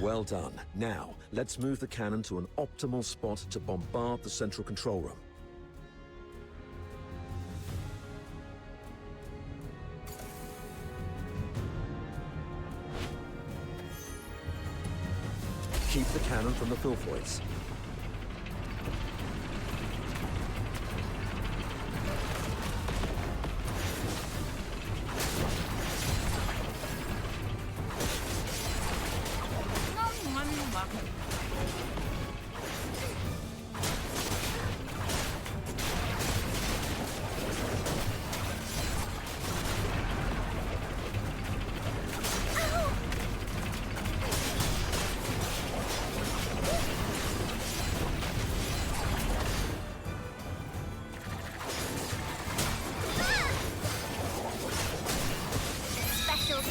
Well done. Now, let's move the cannon to an optimal spot to bombard the central control room. Keep the cannon from the filthoids.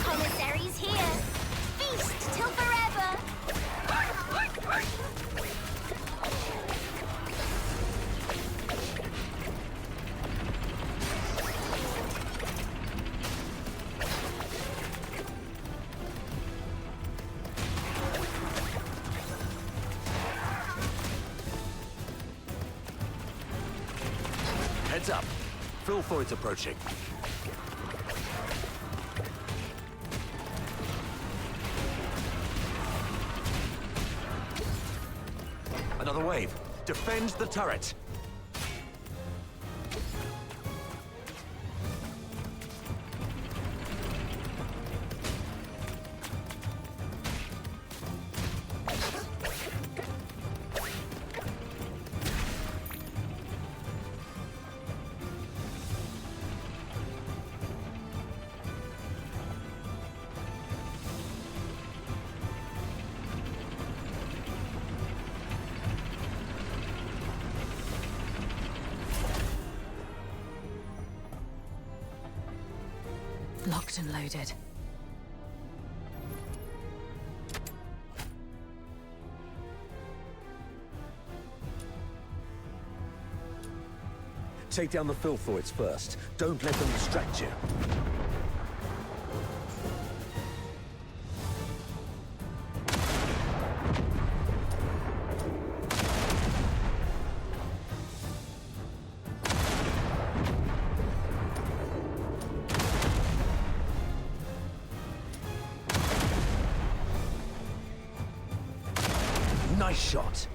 Commissary's here! Feast till forever! Heads up! Filthoid's approaching. Another wave. Defend the turret. Locked and loaded. Take down the filthoids first. Don't let them distract you. Nice shot.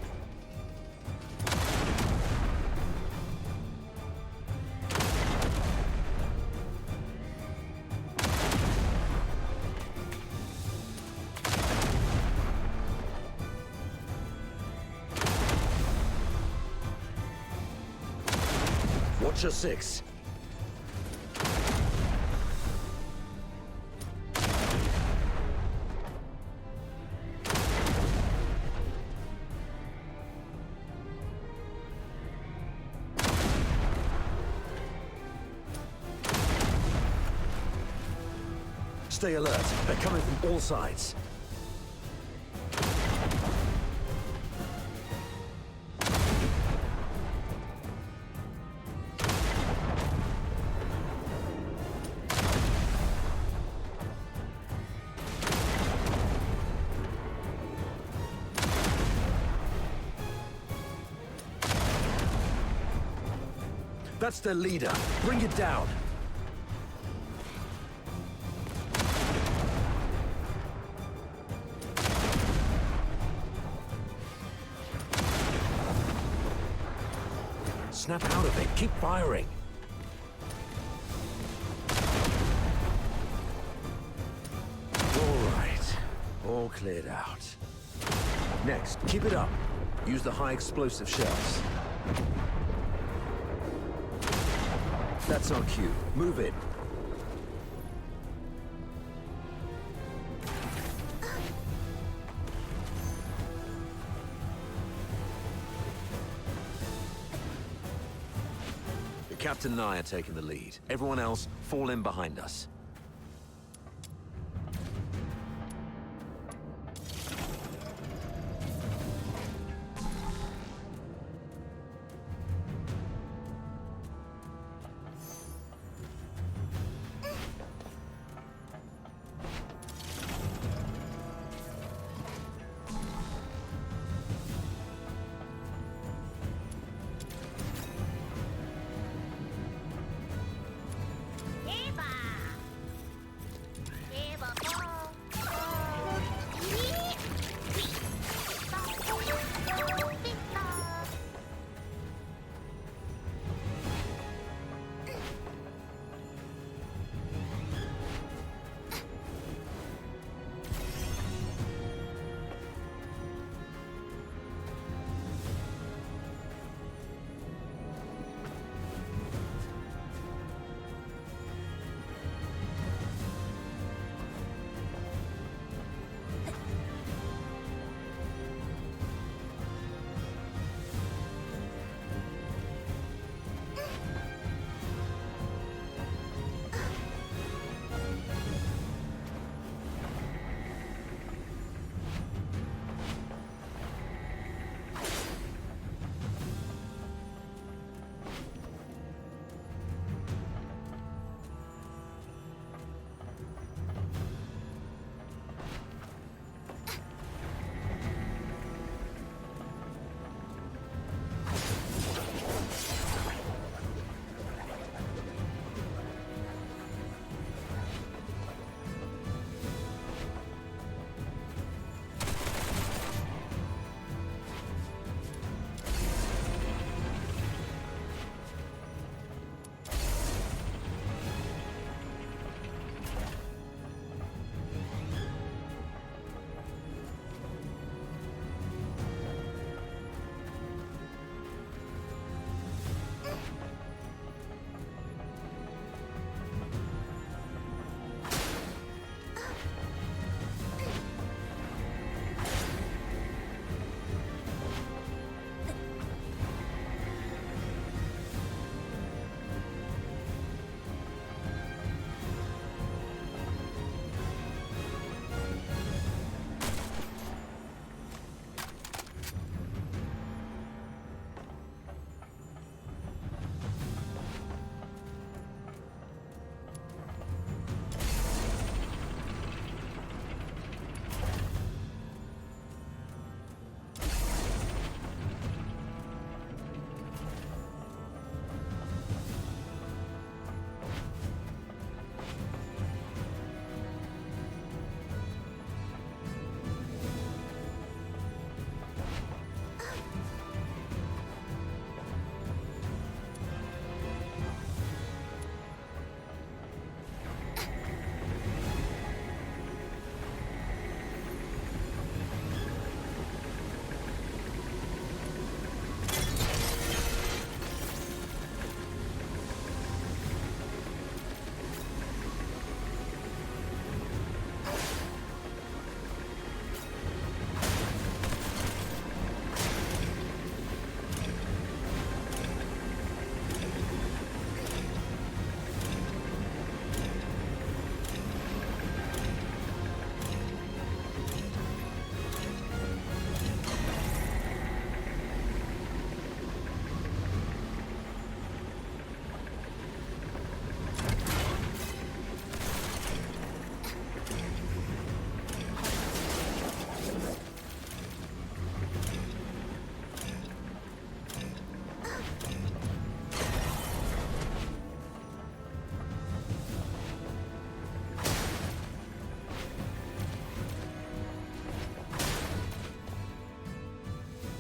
Watch your six. Stay alert. They're coming from all sides. That's their leader. Bring it down. Snap out of it. Keep firing. All right. All cleared out. Next, keep it up. Use the high explosive shells. That's our cue. Move in. The captain and I are taking the lead. Everyone else, fall in behind us.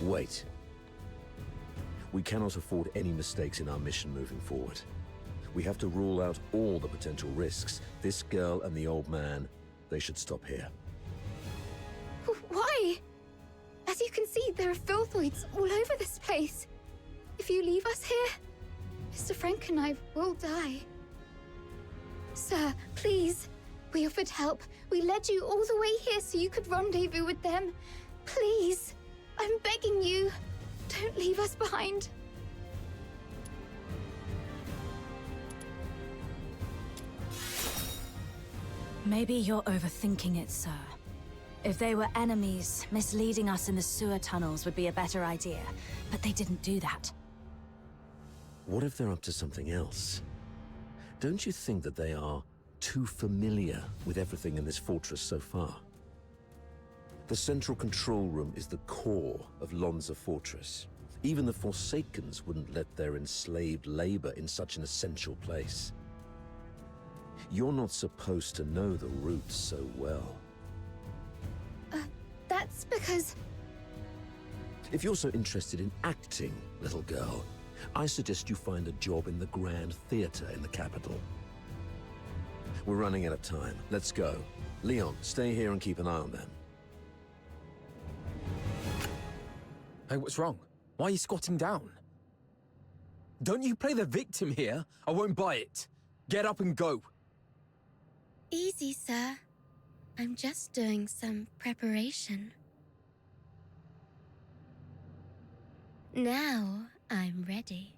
Wait. We cannot afford any mistakes in our mission moving forward. We have to rule out all the potential risks. This girl and the old man, they should stop here. Why? As you can see, there are filthoids all over this place. If you leave us here, Mr. Frank and I will die. Sir, please. We offered help. We led you all the way here so you could rendezvous with them. Please. I'm begging you. Don't leave us behind. Maybe you're overthinking it, sir. If they were enemies, misleading us in the sewer tunnels would be a better idea. But they didn't do that. What if they're up to something else? Don't you think that they are too familiar with everything in this fortress so far? The central control room is the core of Lonza Fortress. Even the Forsakens wouldn't let their enslaved labor in such an essential place. You're not supposed to know the route so well. That's because... If you're so interested in acting, little girl, I suggest you find a job in the Grand Theater in the capital. We're running out of time. Let's go. Leon, stay here and keep an eye on them. Hey, what's wrong? Why are you squatting down? Don't you play the victim here? I won't buy it. Get up and go. Easy, sir. I'm just doing some preparation. Now I'm ready.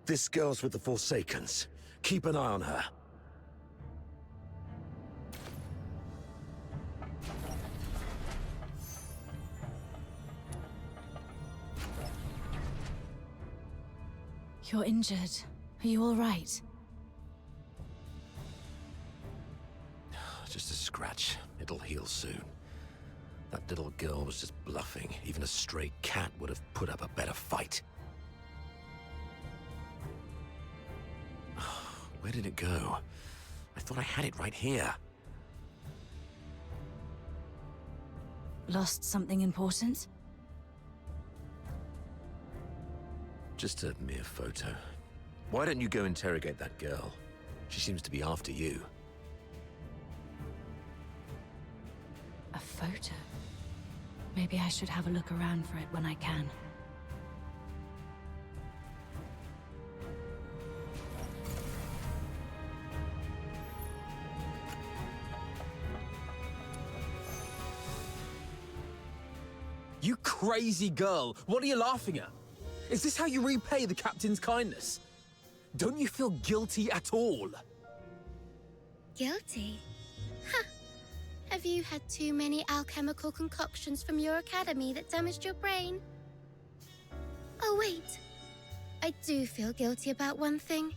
This girl's with the Forsakens. Keep an eye on her. You're injured. Are you all right? Just a scratch. It'll heal soon. That little girl was just bluffing. Even a stray cat would have put up a better fight. Where did it go? I thought I had it right here. Lost something important? Just a mere photo. Why don't you go interrogate that girl? She seems to be after you. A photo? Maybe I should have a look around for it when I can. You crazy girl! What are you laughing at? Is this how you repay the captain's kindness? Don't you feel guilty at all? Guilty? Huh. Have you had too many alchemical concoctions from your academy that damaged your brain? Oh, wait. I do feel guilty about one thing.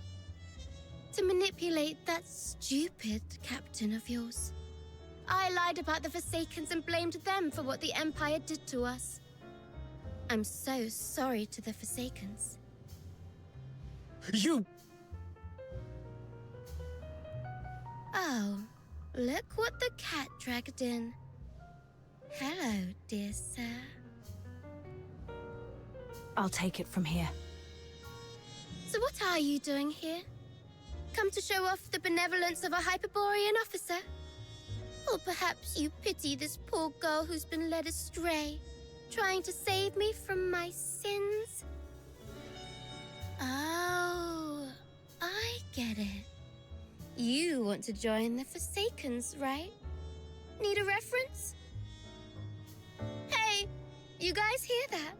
To manipulate that stupid captain of yours. I lied about the Forsakens and blamed them for what the Empire did to us. I'm so sorry to the Forsakens. You... Oh, look what the cat dragged in. Hello, dear sir. I'll take it from here. So what are you doing here? Come to show off the benevolence of a Hyperborean officer? Or perhaps you pity this poor girl who's been led astray, trying to save me from my sins? Oh, I get it. You want to join the Forsakens, right? Need a reference? Hey, you guys hear that?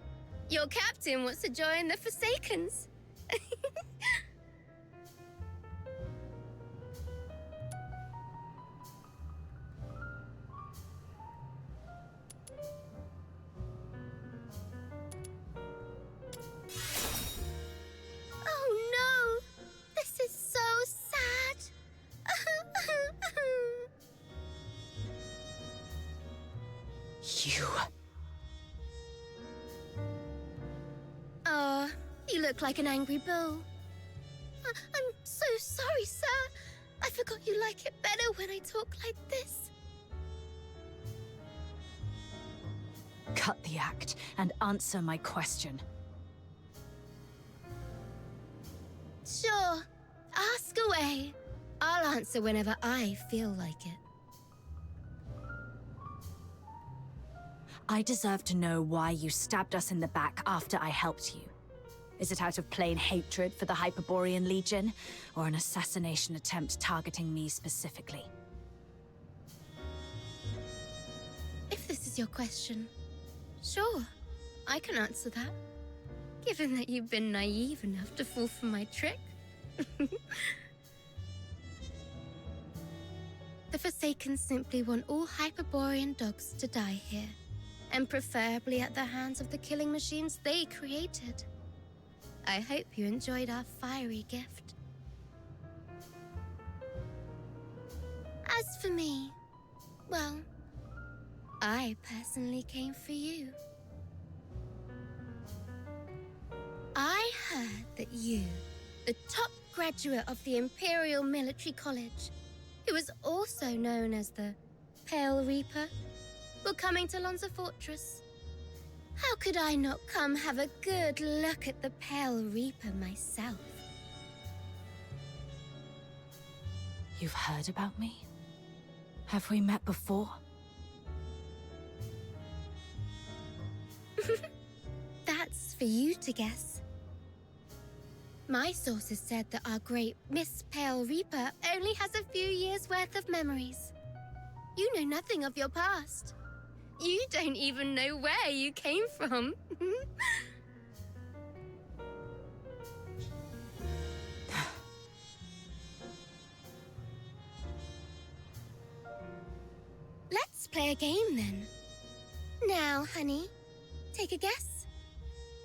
Your captain wants to join the Forsakens. You look like an angry bull. I'm so sorry, sir. I forgot you like it better when I talk like this. Cut the act and answer my question. Sure. Ask away. I'll answer whenever I feel like it. I deserve to know why you stabbed us in the back after I helped you. Is it out of plain hatred for the Hyperborean Legion, or an assassination attempt targeting me specifically? If this is your question, sure, I can answer that. Given that you've been naive enough to fall for my trick. The Forsaken simply want all Hyperborean dogs to die here, and preferably at the hands of the killing machines they created. I hope you enjoyed our fiery gift. As for me, well, I personally came for you. I heard that you, the top graduate of the Imperial Military College, who is also known as the Pale Reaper, were coming to Lonza Fortress. How could I not come have a good look at the Pale Reaper myself? You've heard about me? Have we met before? That's for you to guess. My sources said that our great Miss Pale Reaper only has a few years' worth of memories. You know nothing of your past. You don't even know where you came from. Let's play a game then. Now, honey, take a guess.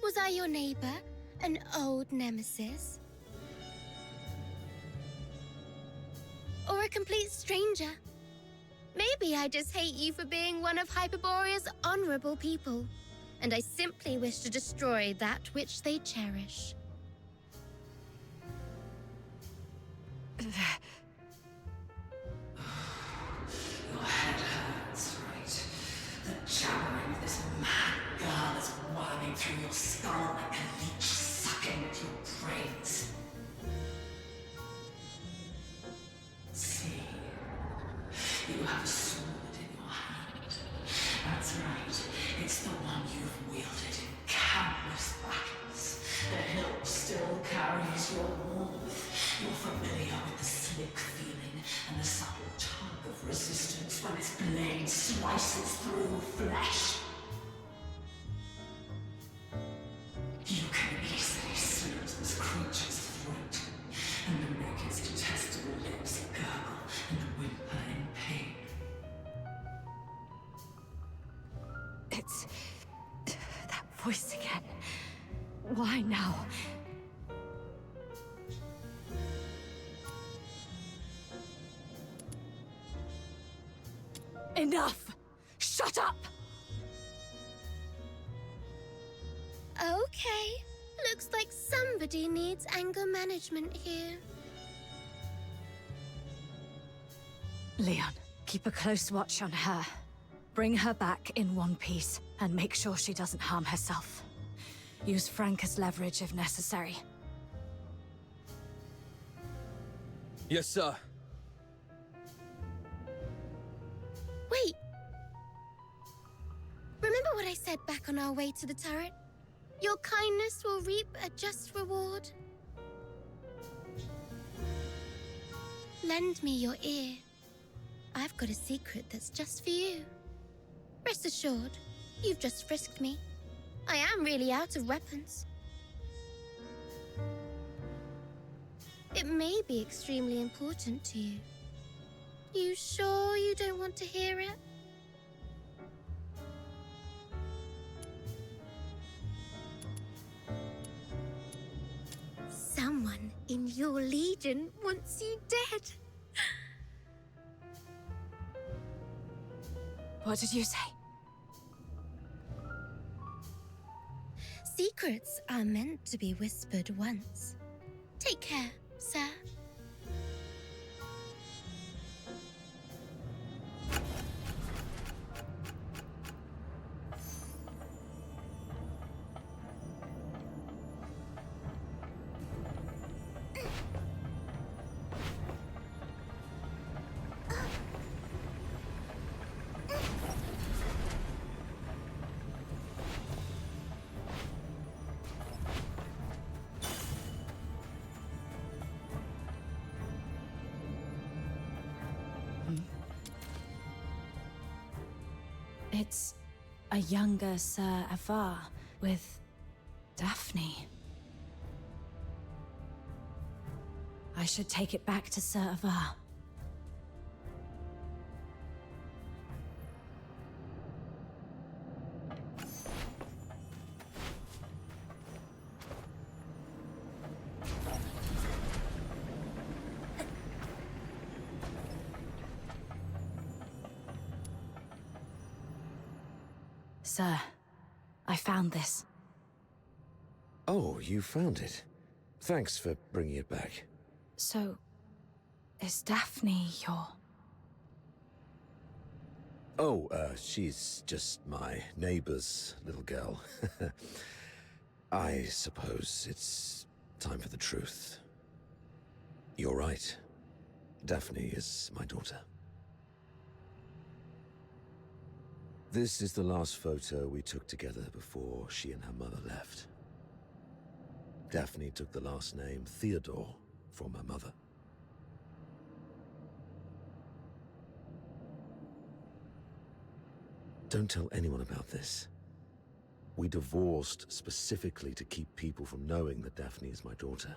Was I your neighbor, an old nemesis? Or a complete stranger? Maybe I just hate you for being one of Hyperborea's honorable people, and I simply wish to destroy that which they cherish. Your head hurts, right? The jabbering of this mad girl is worming through your skull like a leech sucking at your brains. See, you have a sword in your hand. That's right, it's the one you've wielded in countless battles. The hilt still carries your warmth. You're familiar with the slick feeling and the subtle tug of resistance when its blade slices through flesh. You can easily slit this creature's throat, and to make its detestable lips gurgle and whimper in pain. It's... that voice again. Why now? Enough! Shut up! Okay, looks like somebody needs anger management here. Leon, keep a close watch on her. Bring her back in one piece, and make sure she doesn't harm herself. Use Frank as leverage if necessary. Yes, sir. Wait! Remember what I said back on our way to the turret? Your kindness will reap a just reward. Lend me your ear. I've got a secret that's just for you. Rest assured, you've just frisked me. I am really out of weapons. It may be extremely important to you. You sure you don't want to hear it? Someone in your legion wants you dead. What did you say? Secrets are meant to be whispered once. Take care, sir. It's a younger Sir Avar with Daphne. I should take it back to Sir Avar. Sir, I found this. Oh, you found it. Thanks for bringing it back. So, is Daphne your... Oh, she's just my neighbor's little girl. I suppose it's time for the truth. You're right. Daphne is my daughter. This is the last photo we took together before she and her mother left. Daphne took the last name Theodore from her mother. Don't tell anyone about this. We divorced specifically to keep people from knowing that Daphne is my daughter.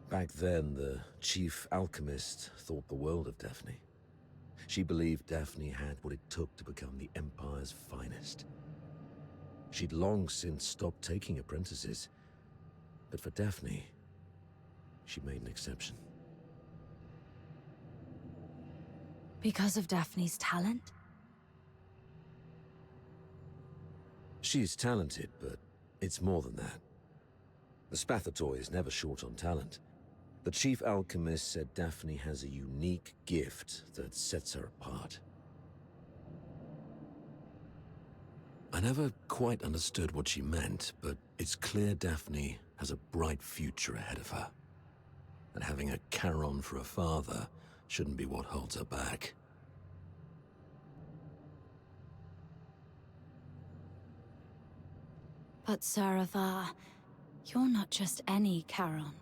Back then, the chief alchemist thought the world of Daphne. She believed Daphne had what it took to become the Empire's finest. She'd long since stopped taking apprentices, but for Daphne, she made an exception. Because of Daphne's talent? She's talented, but it's more than that. The Spathatoi is never short on talent. The chief alchemist said Daphne has a unique gift that sets her apart. I never quite understood what she meant, but it's clear Daphne has a bright future ahead of her. And having a Charon for a father shouldn't be what holds her back. But Sir Avar, you're not just any Charon.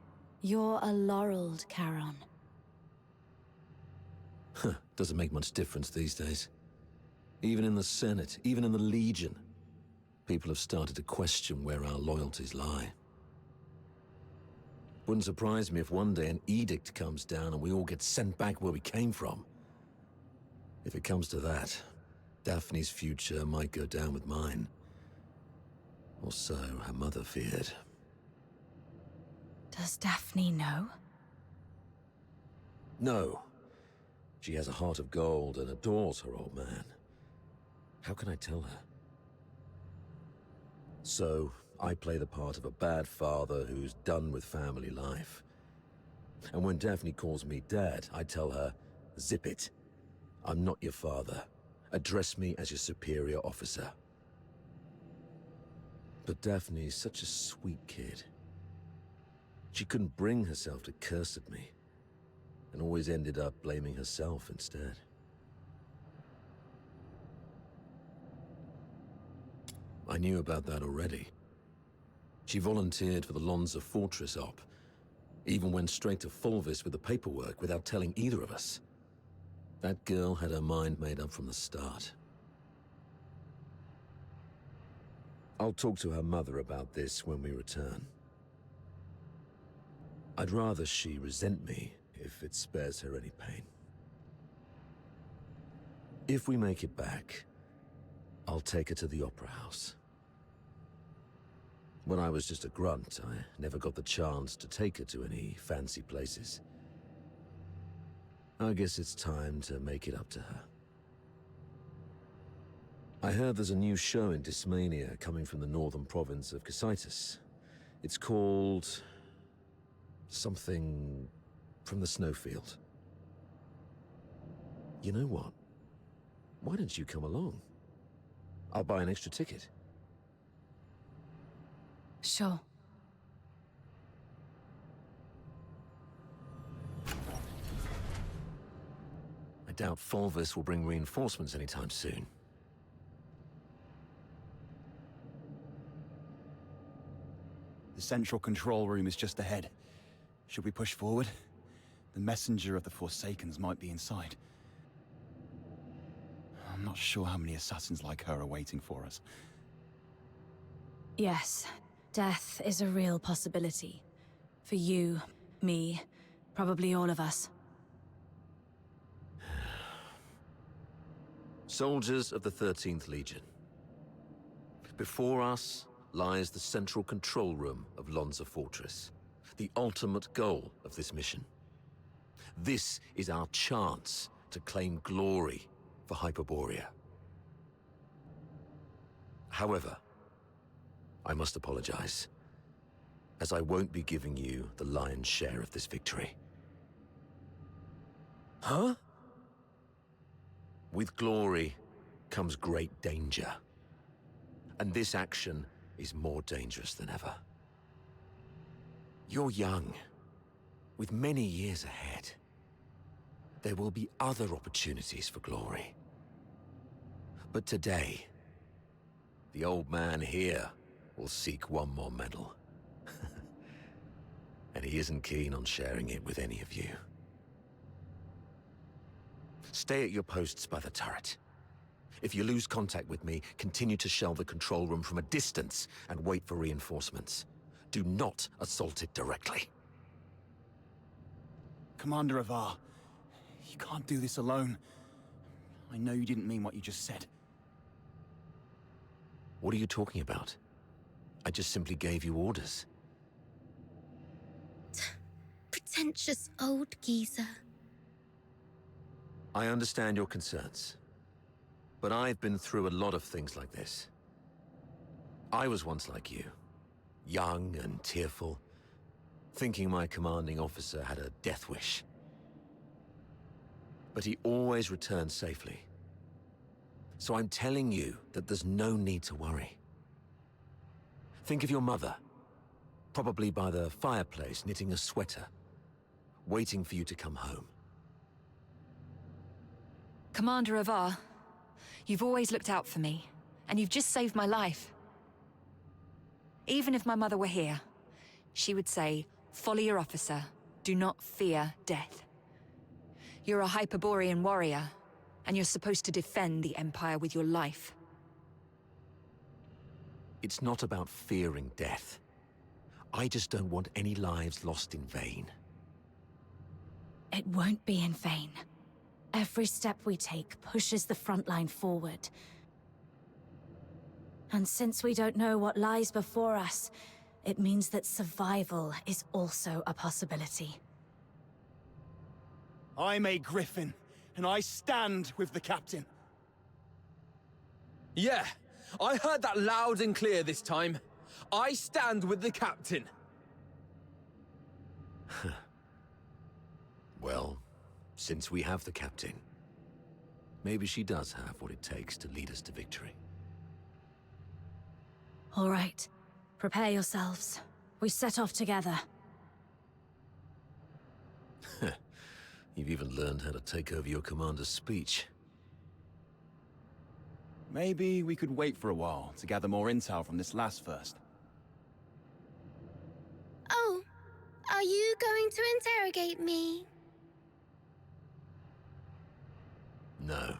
You're a laureled Charon. Doesn't make much difference these days. Even in the Senate, even in the Legion, people have started to question where our loyalties lie. Wouldn't surprise me if one day an edict comes down and we all get sent back where we came from. If it comes to that, Daphne's future might go down with mine. Or so her mother feared. Does Daphne know? No. She has a heart of gold and adores her old man. How can I tell her? So, I play the part of a bad father who's done with family life. And when Daphne calls me Dad, I tell her, zip it. I'm not your father. Address me as your superior officer. But Daphne's such a sweet kid. She couldn't bring herself to curse at me, and always ended up blaming herself instead. I knew about that already. She volunteered for the Lonza Fortress op, even went straight to Fulvis with the paperwork without telling either of us. That girl had her mind made up from the start. I'll talk to her mother about this when we return. I'd rather she resent me if it spares her any pain. If we make it back, I'll take her to the Opera House. When I was just a grunt, I never got the chance to take her to any fancy places. I guess it's time to make it up to her. I heard there's a new show in Dysmania coming from the northern province of Cocytus. It's called... something from the snowfield. You know what? Why don't you come along? I'll buy an extra ticket. Sure. I doubt Fulvis will bring reinforcements anytime soon. The central control room is just ahead. Should we push forward? The messenger of the Forsakens might be inside. I'm not sure how many assassins like her are waiting for us. Yes, death is a real possibility. For you, me, probably all of us. Soldiers of the 13th Legion. Before us lies the central control room of Lonza Fortress, the ultimate goal of this mission. This is our chance to claim glory for Hyperborea. However, I must apologize, as I won't be giving you the lion's share of this victory. Huh? With glory comes great danger. And this action is more dangerous than ever. You're young, with many years ahead. There will be other opportunities for glory. But today, the old man here will seek one more medal. And he isn't keen on sharing it with any of you. Stay at your posts by the turret. If you lose contact with me, continue to shell the control room from a distance and wait for reinforcements. Do not assault it directly. Commander Avar, you can't do this alone. I know you didn't mean what you just said. What are you talking about? I just simply gave you orders. Pretentious old geezer. I understand your concerns, but I've been through a lot of things like this. I was once like you, young and tearful, thinking my commanding officer had a death wish. But he always returned safely. So I'm telling you that there's no need to worry. Think of your mother, probably by the fireplace knitting a sweater, waiting for you to come home. Commander Avar, you've always looked out for me, and you've just saved my life. Even if my mother were here, she would say, "Follow your officer. Do not fear death." You're a Hyperborean warrior, and you're supposed to defend the Empire with your life. It's not about fearing death. I just don't want any lives lost in vain. It won't be in vain. Every step we take pushes the front line forward. And since we don't know what lies before us, it means that survival is also a possibility. I'm a Griffin, and I stand with the captain. Yeah, I heard that loud and clear this time. I stand with the captain. Well, since we have the captain, maybe she does have what it takes to lead us to victory. All right, prepare yourselves. We set off together. You've even learned how to take over your commander's speech. Maybe we could wait for a while to gather more intel from this last first. Oh, are you going to interrogate me? No.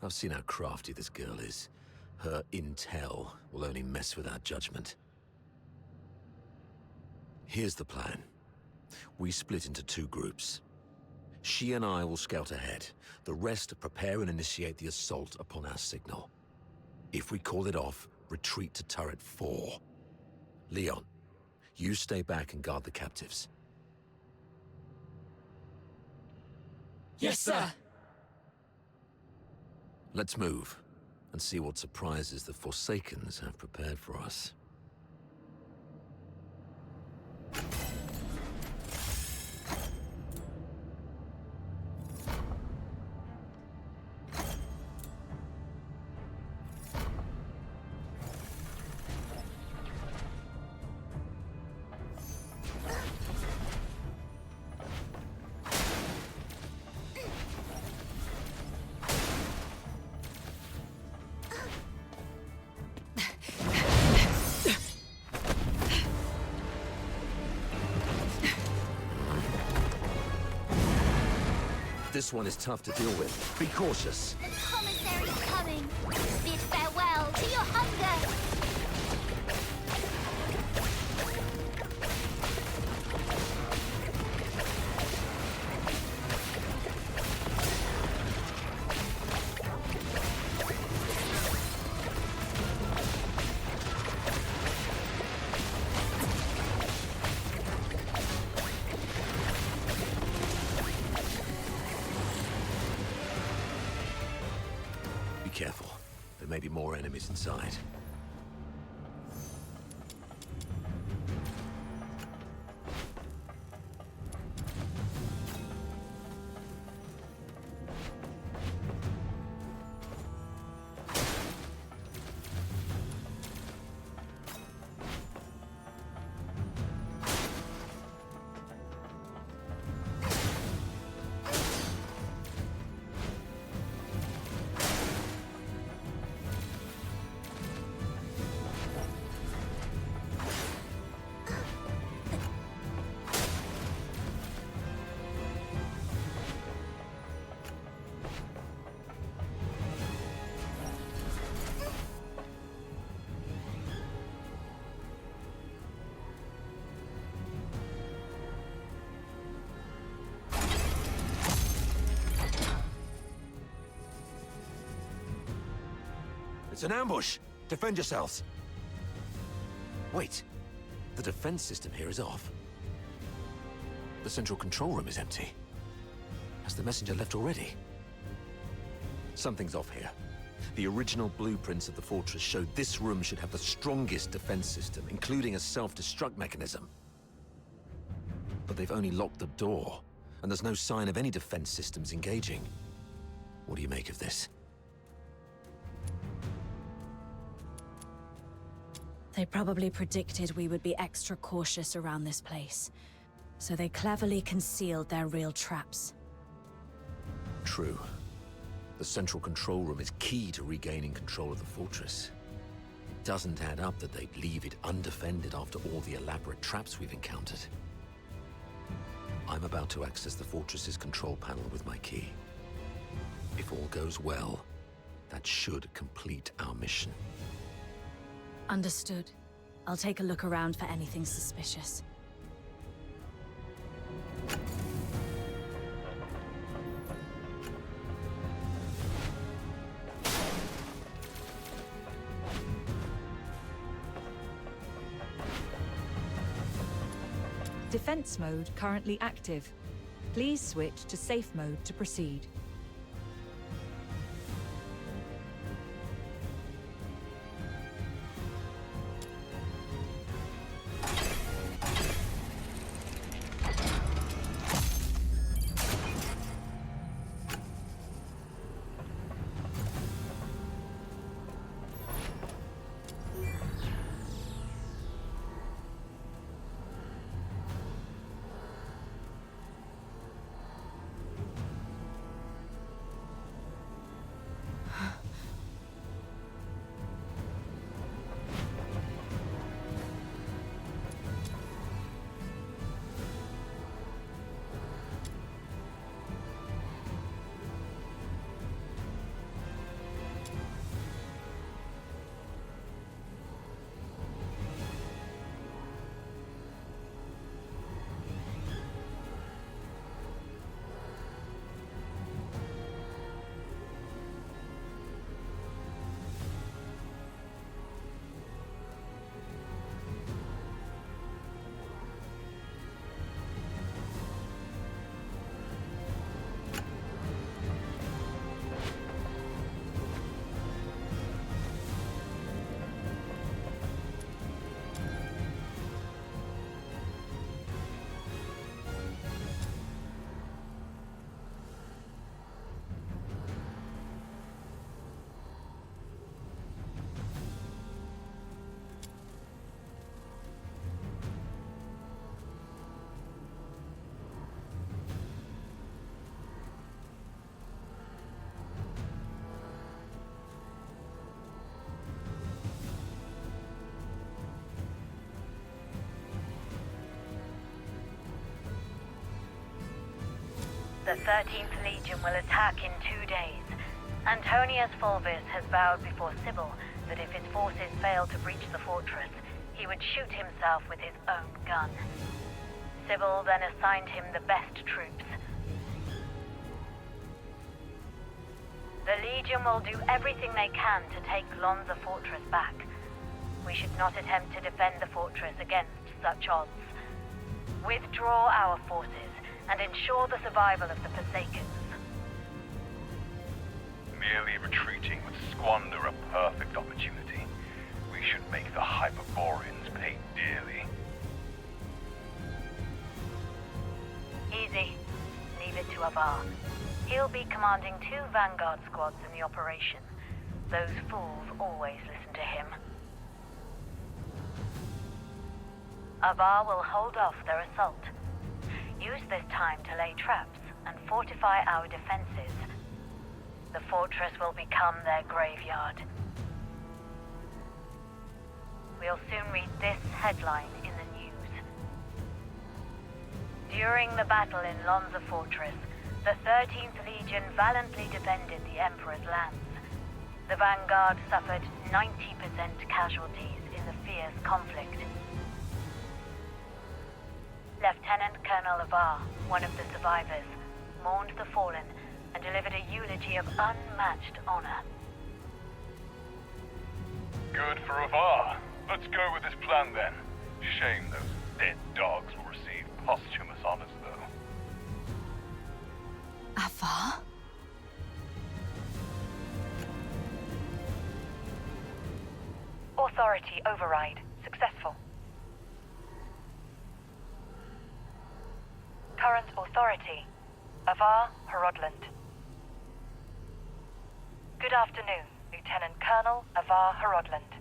I've seen how crafty this girl is. Her intel will only mess with our judgment. Here's the plan. We split into two groups. She and I will scout ahead. The rest prepare and initiate the assault upon our signal. If we call it off, retreat to turret 4. Leon, you stay back and guard the captives. Yes, sir. Let's move. and see what surprises the Forsakens have prepared for us. This one is tough to deal with. Be cautious. The commissary's coming. Bid farewell to your hunger. Be careful. There may be more enemies inside. It's an ambush! Defend yourselves! Wait. The defense system here is off. The central control room is empty. Has the messenger left already? Something's off here. The original blueprints of the fortress showed this room should have the strongest defense system, including a self-destruct mechanism. But they've only locked the door, and there's no sign of any defense systems engaging. What do you make of this? They probably predicted we would be extra cautious around this place, so they cleverly concealed their real traps. True. The central control room is key to regaining control of the fortress. It doesn't add up that they'd leave it undefended after all the elaborate traps we've encountered. I'm about to access the fortress's control panel with my key. If all goes well, that should complete our mission. Understood. I'll take a look around for anything suspicious. Defense mode currently active. Please switch to safe mode to proceed. The 13th Legion will attack in 2 days. Antonius Fulvis has vowed before Sybil that if his forces fail to breach the fortress, he would shoot himself with his own gun. Sybil then assigned him the best troops. The Legion will do everything they can to take Lonza Fortress back. We should not attempt to defend the fortress against such odds. Withdraw our forces and ensure the survival of the Forsakens. Merely retreating would squander a perfect opportunity. We should make the Hyperboreans pay dearly. Easy. Leave it to Avar. He'll be commanding 2 Vanguard squads in the operation. Those fools always listen to him. Avar will hold off their assault. Use this time to lay traps and fortify our defenses. The fortress will become their graveyard. We'll soon read this headline in the news. During the battle in Lonza Fortress, the 13th Legion valiantly defended the Emperor's lands. The Vanguard suffered 90% casualties in the fierce conflict. Lieutenant Colonel Avar, one of the survivors, mourned the fallen and delivered a eulogy of unmatched honor. Good for Avar. Let's go with this plan then. Shame those dead dogs will receive posthumous honors, though. Avar? Authority override successful. Current authority, Avar Horodland. Good afternoon, Lieutenant Colonel Avar Horodland.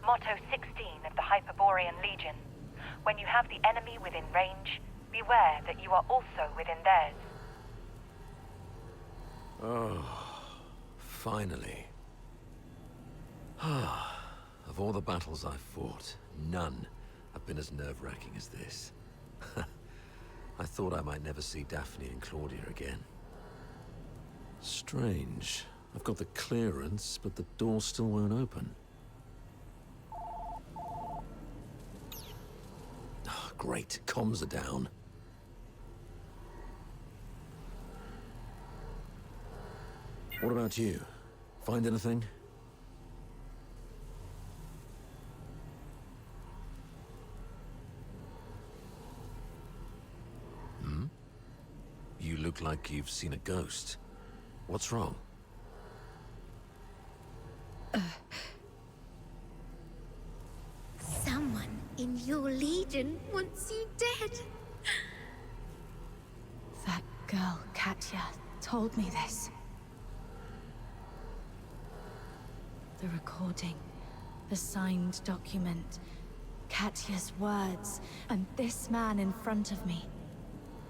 Motto 16 of the Hyperborean Legion. When you have the enemy within range, beware that you are also within theirs. Oh, finally. Of all the battles I've fought, none have been as nerve-wracking as this. I thought I might never see Daphne and Claudia again. Strange. I've got the clearance, but the door still won't open. Oh, great, comms are down. What about you? Find anything? You look like you've seen a ghost. What's wrong? Someone in your legion wants you dead. That girl, Katya, told me this. The recording, the signed document, Katya's words, and this man in front of me.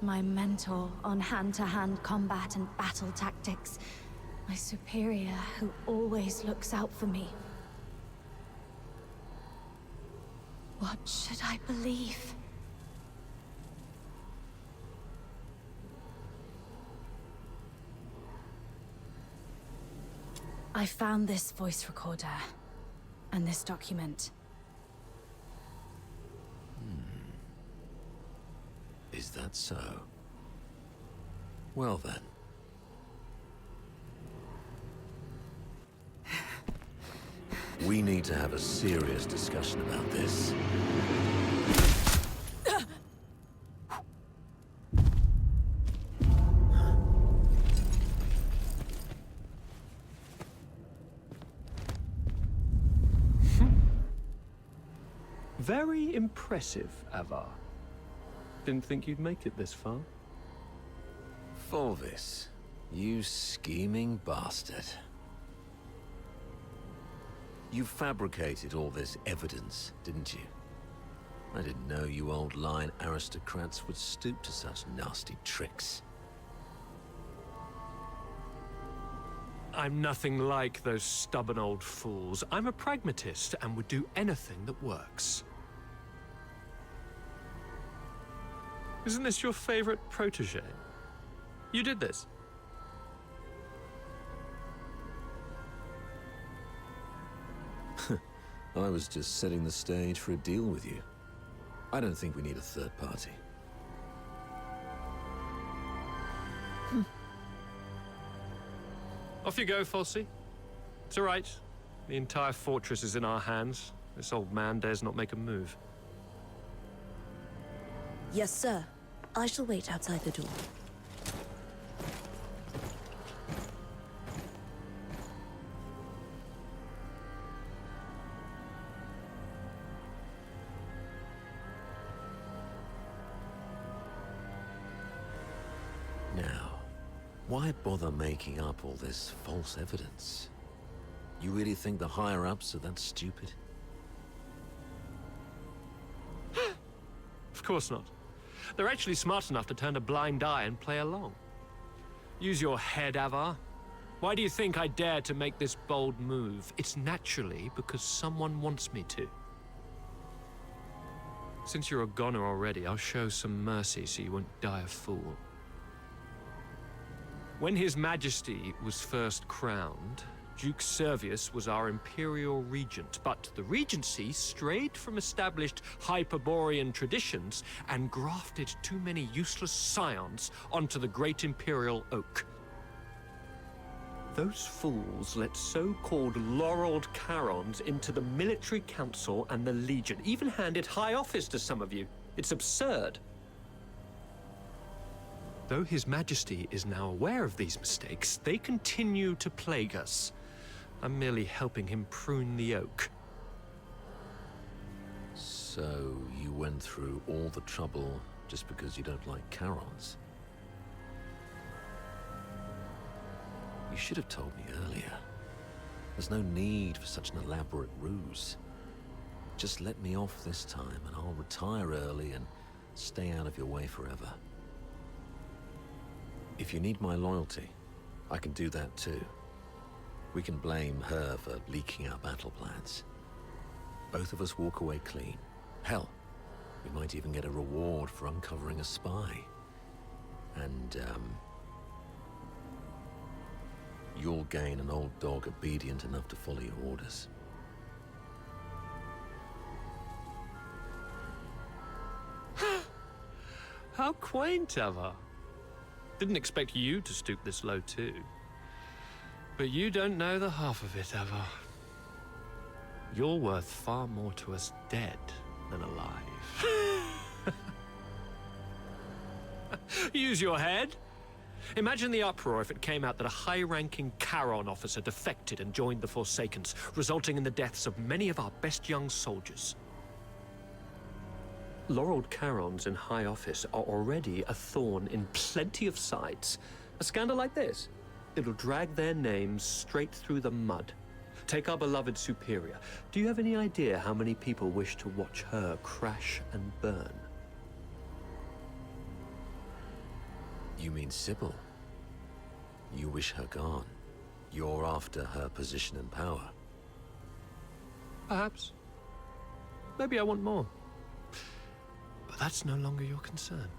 My mentor on hand-to-hand combat and battle tactics. My superior who always looks out for me. What should I believe? I found this voice recorder and this document. Is that so? Well then. We need to have a serious discussion about this. Very impressive, Avar. Didn't think you'd make it this far. Fulvis, you scheming bastard. You fabricated all this evidence, didn't you? I didn't know you old line aristocrats would stoop to such nasty tricks. I'm nothing like those stubborn old fools. I'm a pragmatist and would do anything that works. Isn't this your favorite protege? You did this. I was just setting the stage for a deal with you. I don't think we need a third party. Off you go, Falsey. It's all right. The entire fortress is in our hands. This old man dares not make a move. Yes, sir. I shall wait outside the door. Now, why bother making up all this false evidence? You really think the higher-ups are that stupid? Of course not. They're actually smart enough to turn a blind eye and play along. Use your head, Avar. Why do you think I dare to make this bold move? It's naturally because someone wants me to. Since you're a goner already, I'll show some mercy so you won't die a fool. When His Majesty was first crowned, Duke Servius was our imperial regent, but the regency strayed from established Hyperborean traditions and grafted too many useless scions onto the great imperial oak. Those fools let so-called laureled Charons into the military council and the Legion, even handed high office to some of you. It's absurd. Though His Majesty is now aware of these mistakes, they continue to plague us. I'm merely helping him prune the oak. So, you went through all the trouble just because you don't like Charons? You should have told me earlier. There's no need for such an elaborate ruse. Just let me off this time and I'll retire early and stay out of your way forever. If you need my loyalty, I can do that too. We can blame her for leaking our battle plans. Both of us walk away clean. Hell, we might even get a reward for uncovering a spy. And, you'll gain an old dog obedient enough to follow your orders. How quaint, Avar. Didn't expect you to stoop this low too. But you don't know the half of it, Avar. You're worth far more to us dead than alive. Use your head. Imagine the uproar if it came out that a high-ranking Charon officer defected and joined the Forsakens, resulting in the deaths of many of our best young soldiers. Laureled Charons in high office are already a thorn in plenty of sides. A scandal like this, it'll drag their names straight through the mud. Take our beloved Superior. Do you have any idea how many people wish to watch her crash and burn? You mean Sybil? You wish her gone. You're after her position and power. Perhaps. Maybe I want more. But that's no longer your concern.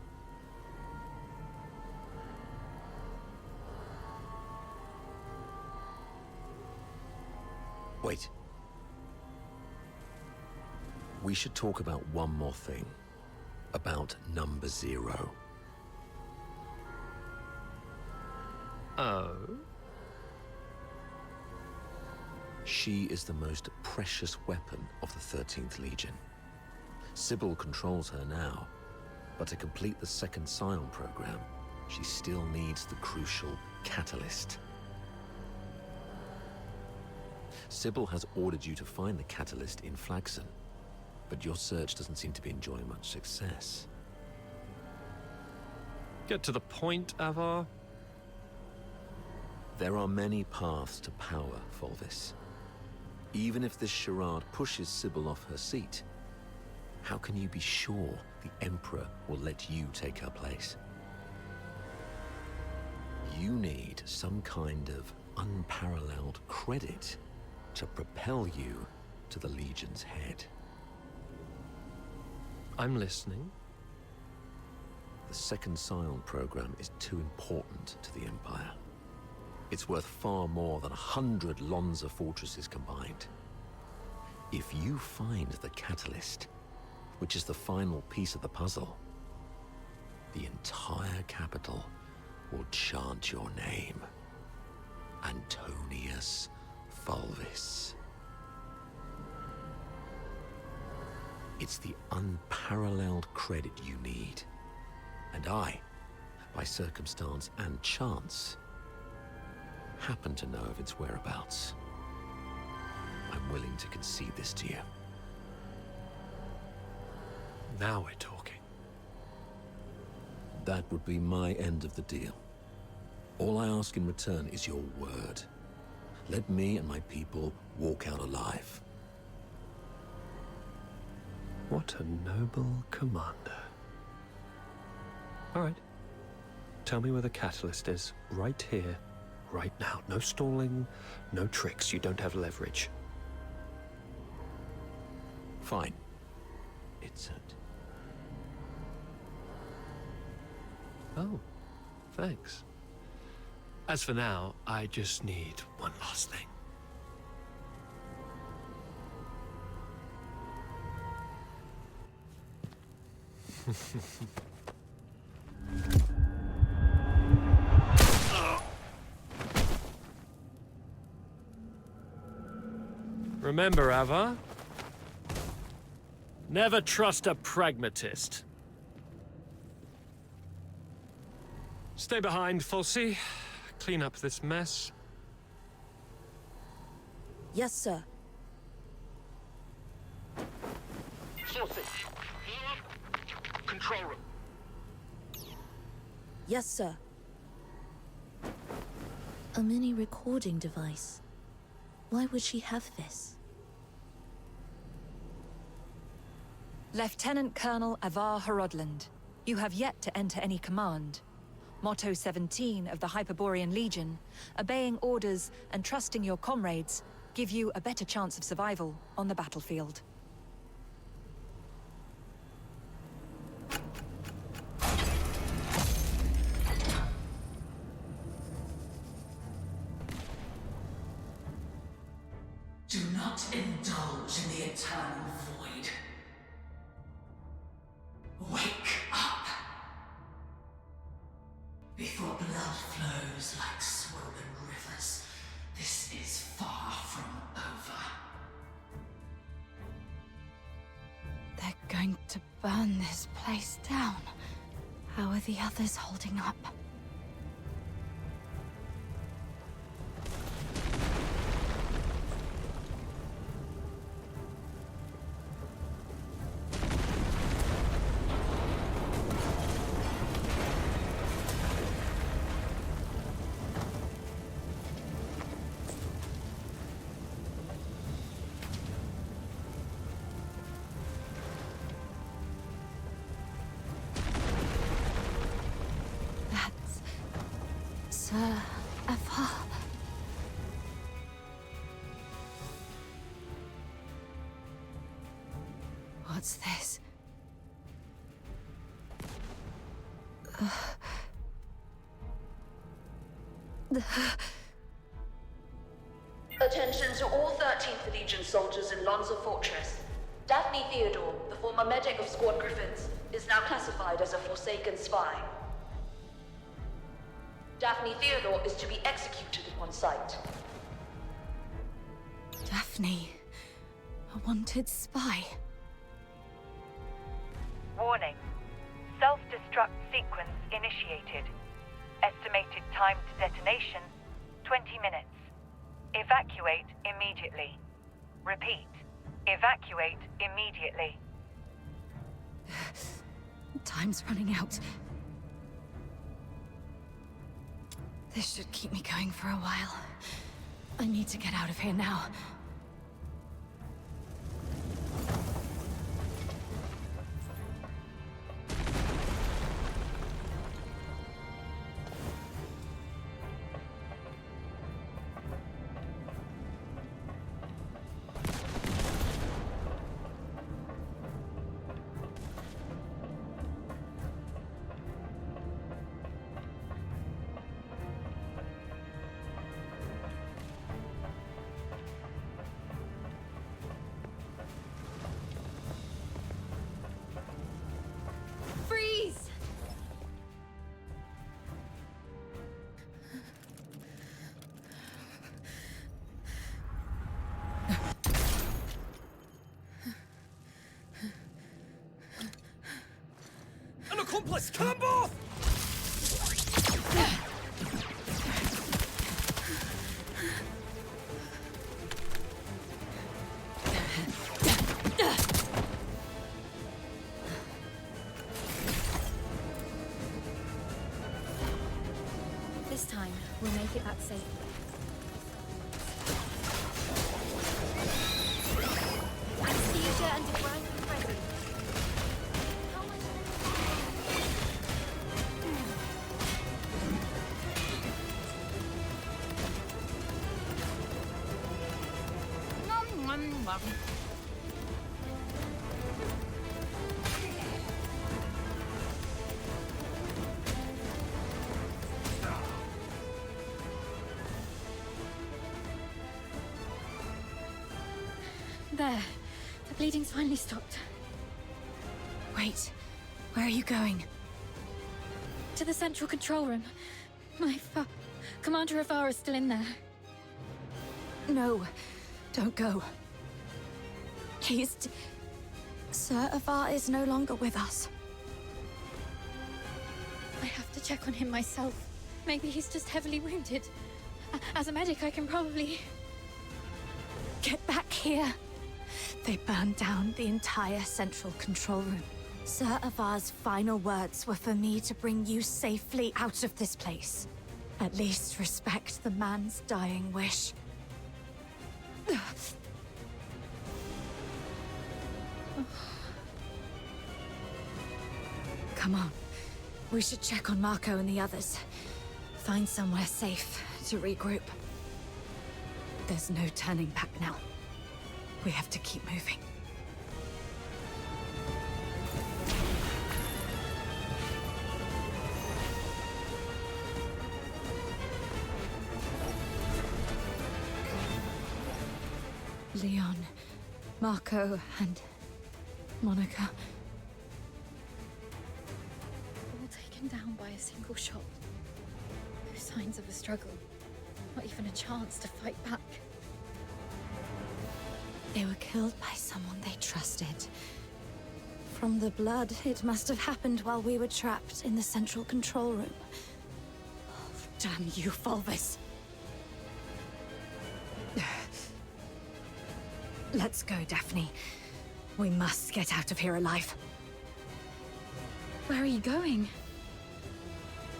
Wait. We should talk about one more thing. About number 0. Oh? She is the most precious weapon of the 13th Legion. Sybil controls her now, but to complete the second Scion program, she still needs the crucial catalyst. Sybil has ordered you to find the catalyst in Flaxen, but your search doesn't seem to be enjoying much success. Get to the point, Avar. There are many paths to power, Fulvis. Even if this charade pushes Sybil off her seat, how can you be sure the Emperor will let you take her place? You need some kind of unparalleled credit to propel you to the Legion's head. I'm listening. The second Scion program is too important to the Empire. It's worth far more than 100 Lonza fortresses combined. If you find the catalyst, which is the final piece of the puzzle, the entire capital will chant your name. Antonius Fulvis. It's the unparalleled credit you need. And I, by circumstance and chance, happen to know of its whereabouts. I'm willing to concede this to you. Now we're talking. That would be my end of the deal. All I ask in return is your word. Let me and my people walk out alive. What a noble commander. All right. Tell me where the catalyst is. Right here, right now. No stalling, no tricks. You don't have leverage. Fine. It's it. Oh, thanks. As for now, I just need one last thing. Remember, Ava? Never trust a pragmatist. Stay behind, Fulci. Clean up this mess. Yes, sir. Fulci! Control room. Yes, sir. A mini recording device. Why would she have this? Lieutenant Colonel Avar Horodland, you have yet to enter any command. Motto 17 of the Hyperborean Legion, obeying orders and trusting your comrades, give you a better chance of survival on the battlefield. Do not indulge in the eternal void. Wake up! Before blood flows like swollen rivers, this is far from over. They're going to burn this place down. How are the others holding up? Sir Avar. What's this? Attention to all 13th Legion soldiers in Lonza Fortress. Daphne Theodore, the former medic of Squad Griffins, is now classified as a Forsaken spy. Daphne Theodore is to be executed on sight. Daphne, a wanted spy. Warning. Self-destruct sequence initiated. Estimated time to detonation, 20 minutes. Evacuate immediately. Repeat. Evacuate immediately. Time's running out. This should keep me going for a while. I need to get out of here now. helpless! Kill them both! This time, we'll make it back safely. Anesthesia and debridement ready. There. The bleeding's finally stopped. Wait. Where are you going? To the central control room. Commander Avar is still in there. No. Don't go. Sir Avar is no longer with us. I have to check on him myself. Maybe he's just heavily wounded. As a medic, I can probably... Get back here. They burned down the entire central control room. Sir Avar's final words were for me to bring you safely out of this place. At least respect the man's dying wish. Come on. We should check on Marco and the others. Find somewhere safe to regroup. There's no turning back now. We have to keep moving. Leon, Marco, and Monica. All taken down by a single shot. No signs of a struggle. Not even a chance to fight back. They were killed by someone they trusted. From the blood, it must have happened while we were trapped in the central control room. Oh, damn you, Fulvis. Let's go, Daphne. We must get out of here alive. Where are you going?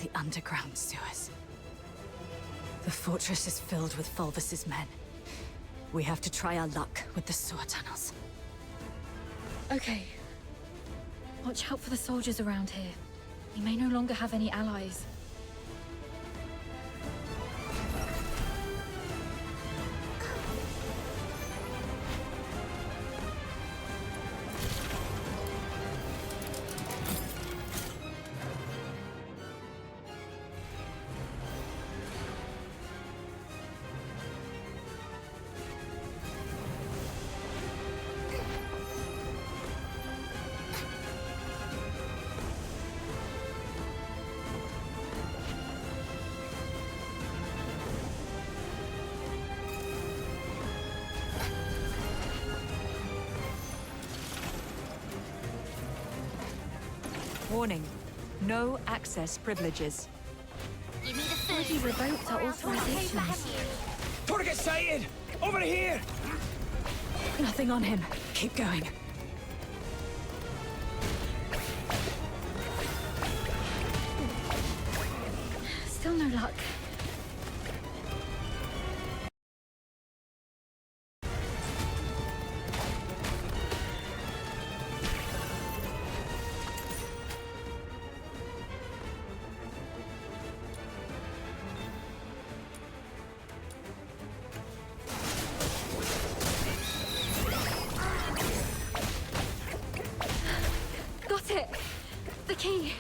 The underground sewers. The fortress is filled with Fulvis's men. We have to try our luck with the sewer tunnels. Okay. Watch out for the soldiers around here. We may no longer have any allies. Warning. No access privileges. You need a food. Already revoked our authorizations. Target sighted! Over here! Nothing on him. Keep going. Still no luck. Got it! The key!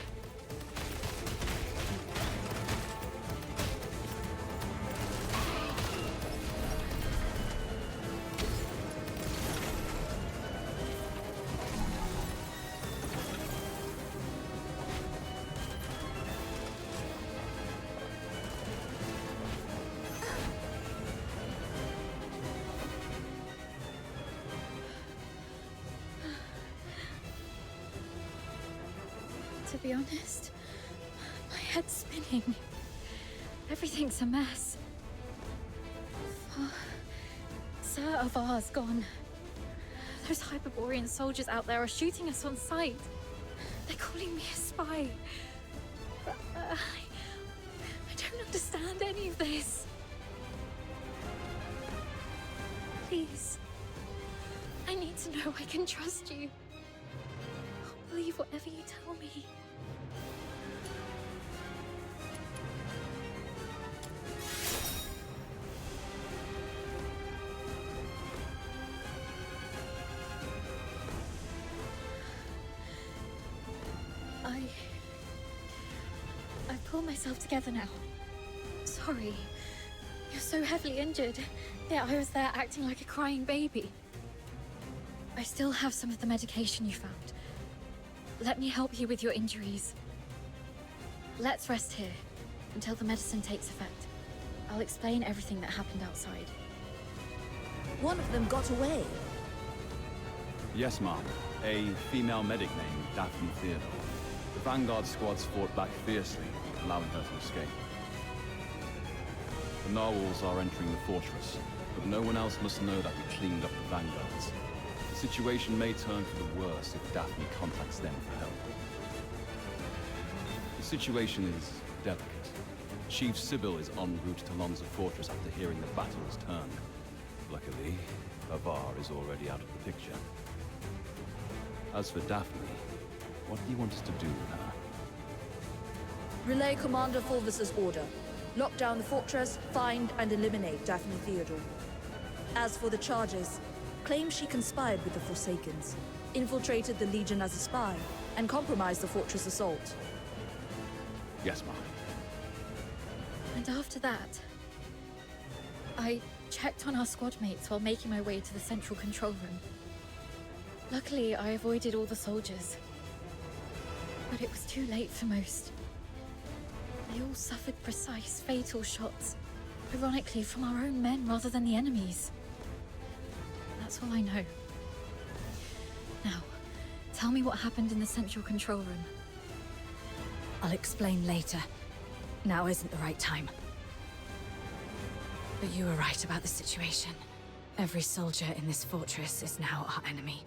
To be honest, my head's spinning. Everything's a mess. Oh, Sir Avar's gone. Those Hyperborean soldiers out there are shooting us on sight. They're calling me a spy. But, I don't understand any of this. Please. I need to know I can trust you. I'll believe whatever you tell me. I've pulled myself together now. Sorry. You're so heavily injured. Yeah, I was there acting like a crying baby. I still have some of the medication you found. Let me help you with your injuries. Let's rest here until the medicine takes effect. I'll explain everything that happened outside. One of them got away. Yes, ma'am. A female medic named Daphne Theodore. The Vanguard squads fought back fiercely, allowing her to escape. The narwhals are entering the fortress, but no one else must know that we cleaned up the Vanguards. The situation may turn for the worse if Daphne contacts them for help. The situation is delicate. Chief Sybil is en route to Lonza Fortress after hearing the battle has turned. Luckily, Avar is already out of the picture. As for Daphne, what do you want us to do with her? Relay Commander Fulvis's order. Lock down the fortress, find and eliminate Daphne Theodore. As for the charges, claim she conspired with the Forsakens, infiltrated the Legion as a spy, and compromised the fortress assault. Yes, ma'am. And after that, I checked on our squad mates while making my way to the central control room. Luckily, I avoided all the soldiers. But it was too late for most. They all suffered precise, fatal shots. Ironically, from our own men rather than the enemy's. That's all I know. Now, tell me what happened in the central control room. I'll explain later. Now isn't the right time. But you were right about the situation. Every soldier in this fortress is now our enemy.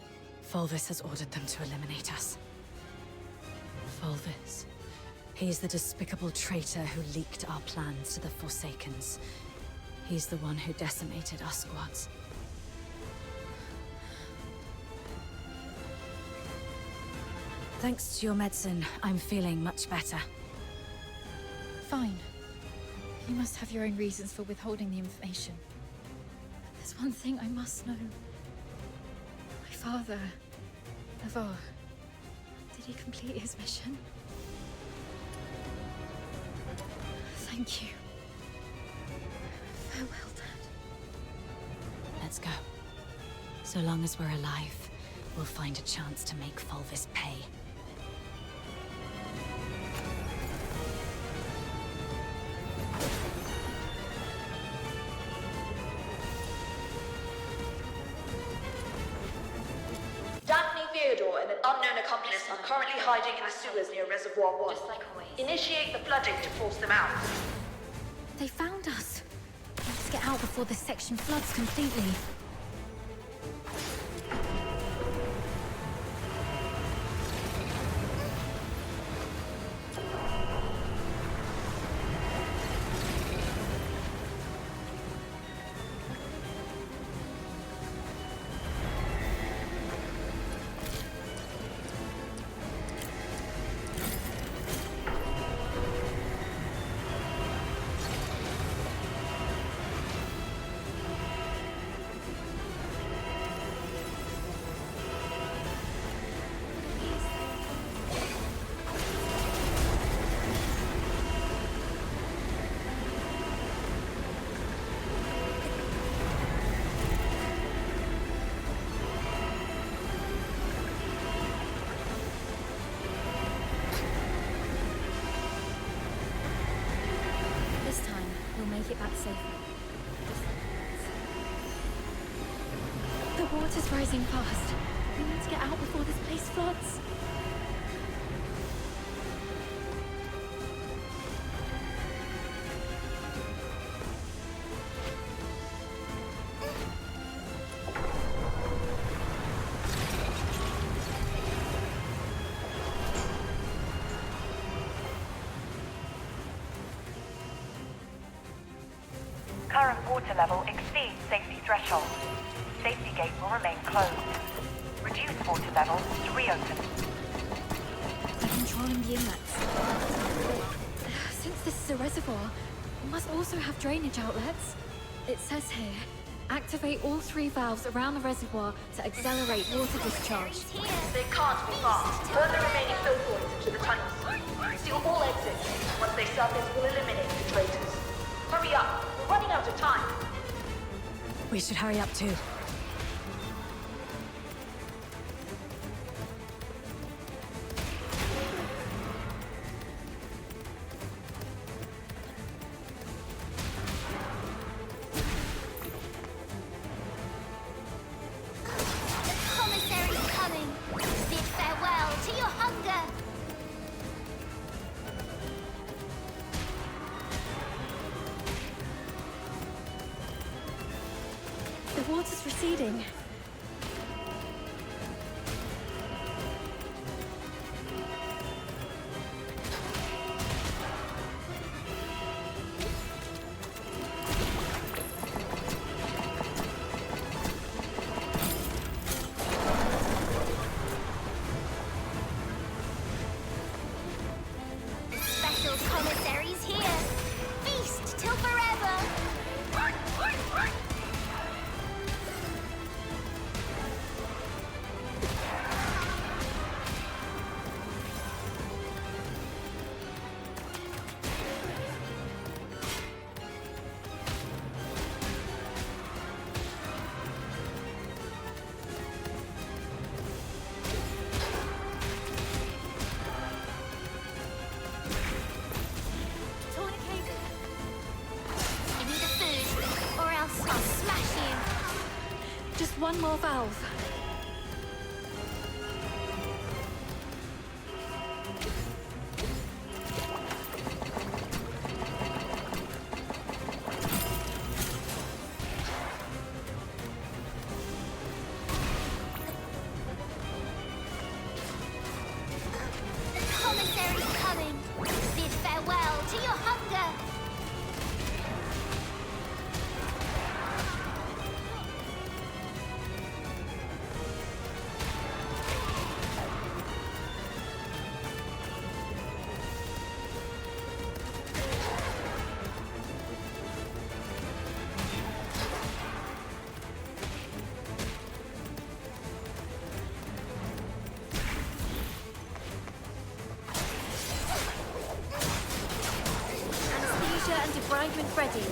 Fulvis has ordered them to eliminate us. Fulvis. He's the despicable traitor who leaked our plans to the Forsakens. He's the one who decimated our squads. Thanks to your medicine, I'm feeling much better. Fine. You must have your own reasons for withholding the information. But there's one thing I must know. My father, Avar, did he complete his mission? Thank you. Farewell, Dad. Let's go. So long as we're alive, we'll find a chance to make Fulvis pay. Daphne Theodore and an unknown accomplice are currently hiding in the sewers near Reservoir 1. Just like always. Initiate the flooding to force them out. They found us. Let's get out before this section floods completely. Get back safely. The water's rising fast. We need to get out before this place floods. water level exceeds safety threshold. Safety gate will remain closed. Reduce water level to reopen. They're controlling the inlets. Since this is a reservoir, it must also have drainage outlets. It says here, activate all 3 valves around the reservoir to accelerate water discharge. They can't be far. Burn the remaining fill points into the tunnels. Seal all exits. Once they surface, we'll eliminate the traitors. Hurry up! We're running out of time. We should hurry up too. Commissary's coming. Bid farewell to your hunger. The water's receding. Special commissaries here. Feast till forever. Give me the food, or else I'll smash you. Just one more valve. The commissary's coming. Bid farewell to your hunger. Anesthesia and debridement ready.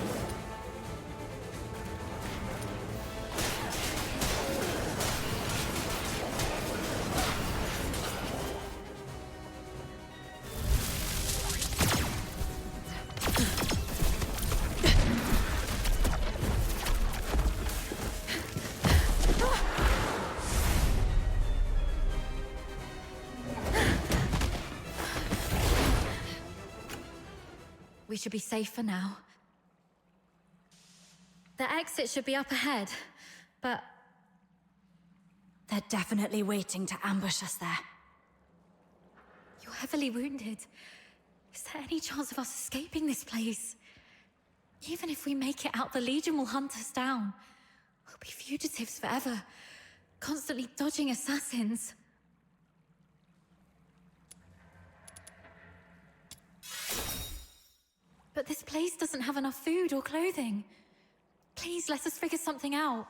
We should be safe for now. The exit should be up ahead, but They're definitely waiting to ambush us there. you're heavily wounded. Is there any chance of us escaping this place? Even if we make it out, the Legion will hunt us down. We'll be fugitives forever, constantly dodging assassins. But this place doesn't have enough food or clothing. Please let us figure something out.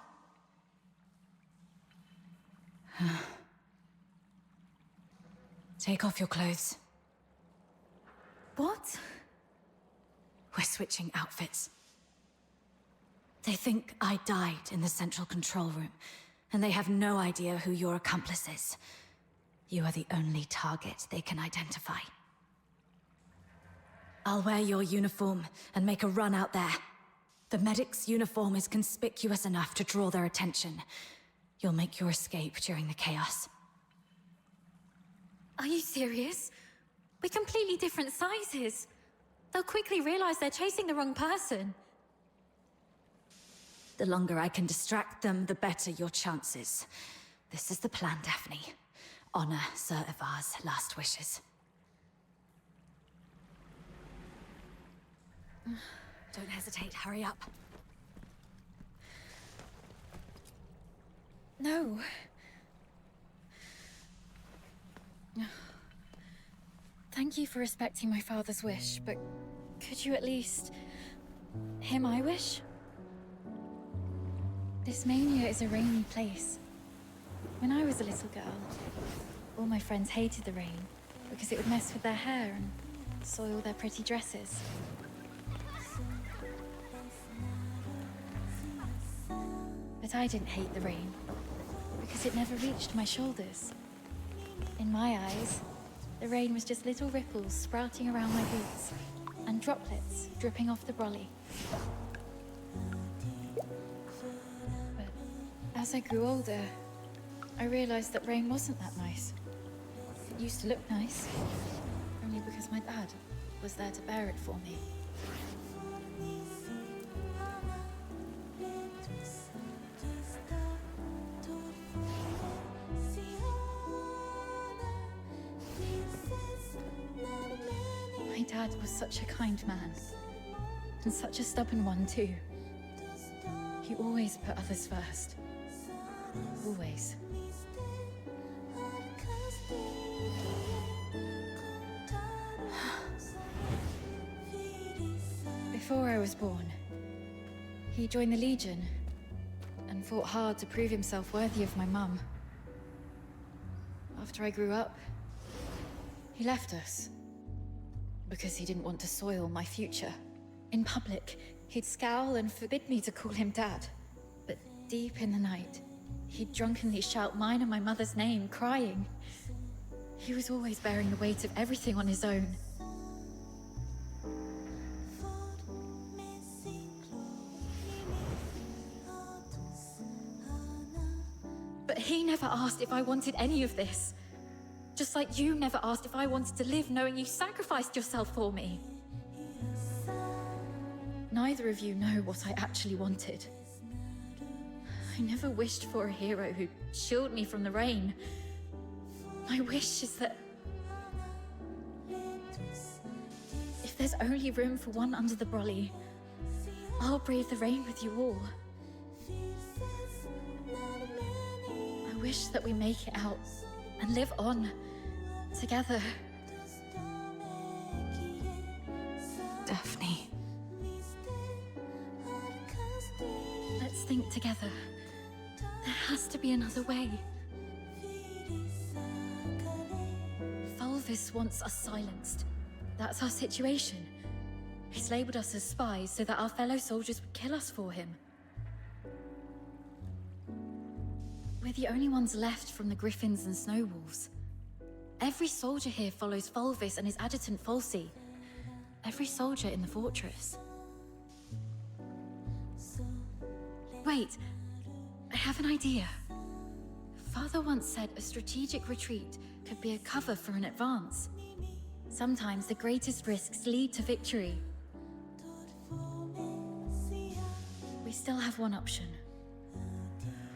Take off your clothes. What? We're switching outfits. They think I died in the central control room, and they have no idea who your accomplice is. You are the only target they can identify. I'll wear your uniform and make a run out there. The medic's uniform is conspicuous enough to draw their attention. You'll make your escape during the chaos. Are you serious? We're completely different sizes. They'll quickly realize they're chasing the wrong person. The longer I can distract them, the better your chances. This is the plan, Daphne. Honor Sir Ivar's last wishes. Don't hesitate, hurry up. No. Thank you for respecting my father's wish, but could you at least hear my wish? This mania is a rainy place. When I was a little girl, all my friends hated the rain because it would mess with their hair and soil their pretty dresses. But I didn't hate the rain because it never reached my shoulders. In my eyes, the rain was just little ripples sprouting around my boots and droplets dripping off the brolly. But as I grew older, I realized that rain wasn't that nice. It used to look nice, only because my dad was there to bear it for me. My dad was such a kind man, and such a stubborn one too. He always put others first. Always. Before I was born, he joined the Legion and fought hard to prove himself worthy of my mum. After I grew up, he left us because he didn't want to soil my future. In public, he'd scowl and forbid me to call him Dad. But deep in the night, he'd drunkenly shout mine and my mother's name, crying. He was always bearing the weight of everything on his own. But he never asked if I wanted any of this. Just like you never asked if I wanted to live knowing you sacrificed yourself for me. Neither of you know what I actually wanted. I never wished for a hero who'd shield me from the rain. My wish is that if there's only room for one under the brolly, I'll brave the rain with you all. I wish that we make it out and live on together. Daphne. Let's think together. There has to be another way. Fulvis wants us silenced. That's our situation. He's labeled us as spies so that our fellow soldiers would kill us for him. We're the only ones left from the Griffins and Snowwolves. Every soldier here follows Fulvis and his adjutant Falsey. Every soldier in the fortress. Wait, I have an idea. Father once said a strategic retreat could be a cover for an advance. Sometimes the greatest risks lead to victory. We still have one option.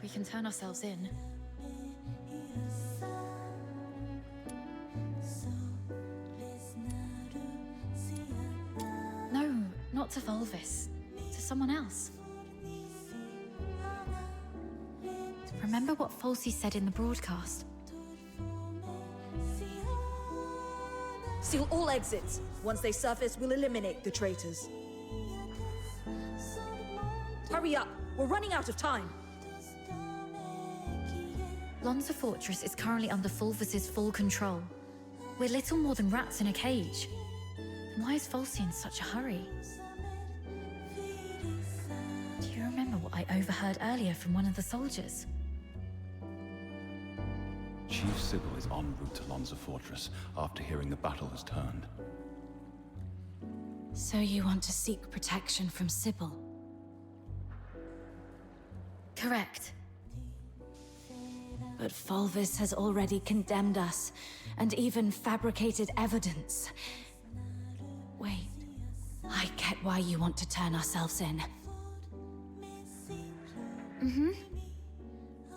We can turn ourselves in. No, not to Fulvis. To someone else. Remember what Falsey said in the broadcast? Seal all exits. Once they surface, we'll eliminate the traitors. Hurry up! We're running out of time! Lonza Fortress is currently under Fulvis's full control. We're little more than rats in a cage. Then why is Falsey in such a hurry? Do you remember what I overheard earlier from one of the soldiers? Chief Sybil is en route to Lonza Fortress after hearing the battle has turned. So you want to seek protection from Sybil? Correct. But Fulvis has already condemned us, and even fabricated evidence. Wait, I get why you want to turn ourselves in.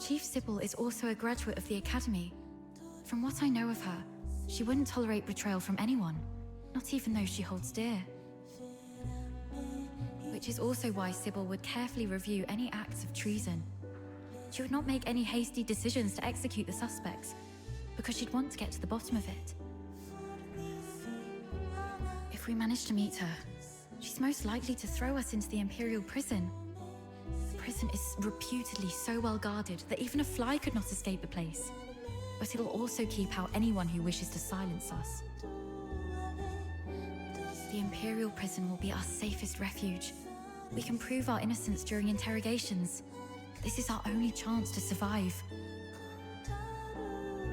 Chief Sybil is also a graduate of the Academy. From what I know of her, she wouldn't tolerate betrayal from anyone, not even those she holds dear. Which is also why Sybil would carefully review any acts of treason. She would not make any hasty decisions to execute the suspects, because she'd want to get to the bottom of it. If we manage to meet her, she's most likely to throw us into the Imperial prison. The prison is reputedly so well guarded that even a fly could not escape the place. But it'll also keep out anyone who wishes to silence us. The Imperial prison will be our safest refuge. We can prove our innocence during interrogations. This is our only chance to survive.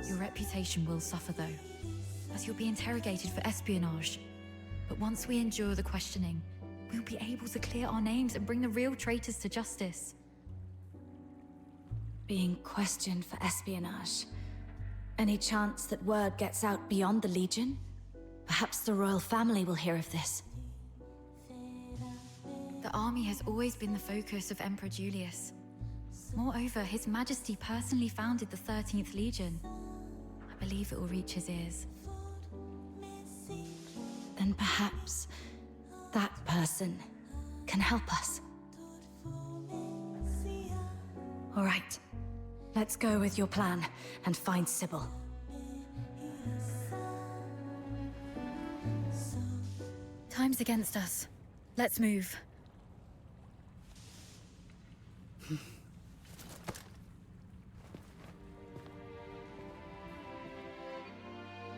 Your reputation will suffer though, as you'll be interrogated for espionage. But once we endure the questioning, we'll be able to clear our names and bring the real traitors to justice. Being questioned for espionage. Any chance that word gets out beyond the Legion? Perhaps the royal family will hear of this. The army has always been the focus of Emperor Julius. Moreover, His Majesty personally founded the 13th Legion. I believe it will reach his ears. Then perhaps that person can help us. All right, let's go with your plan and find Sybil. Time's against us. Let's move.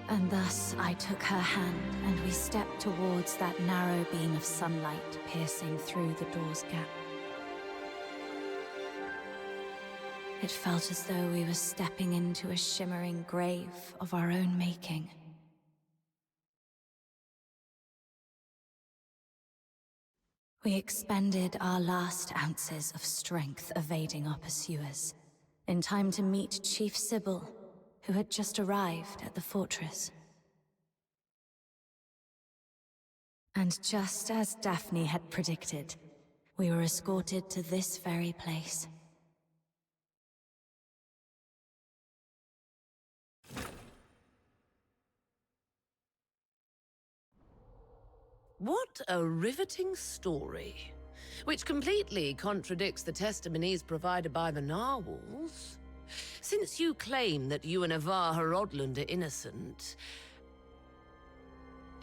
And thus I took her hand, and we stepped towards that narrow beam of sunlight piercing through the door's gap. It felt as though we were stepping into a shimmering grave of our own making. We expended our last ounces of strength evading our pursuers, in time to meet Chief Sybil, who had just arrived at the fortress. And just as Daphne had predicted, we were escorted to this very place. What a riveting story, which completely contradicts the testimonies provided by the narwhals. Since you claim that you and Avar Horodland are innocent,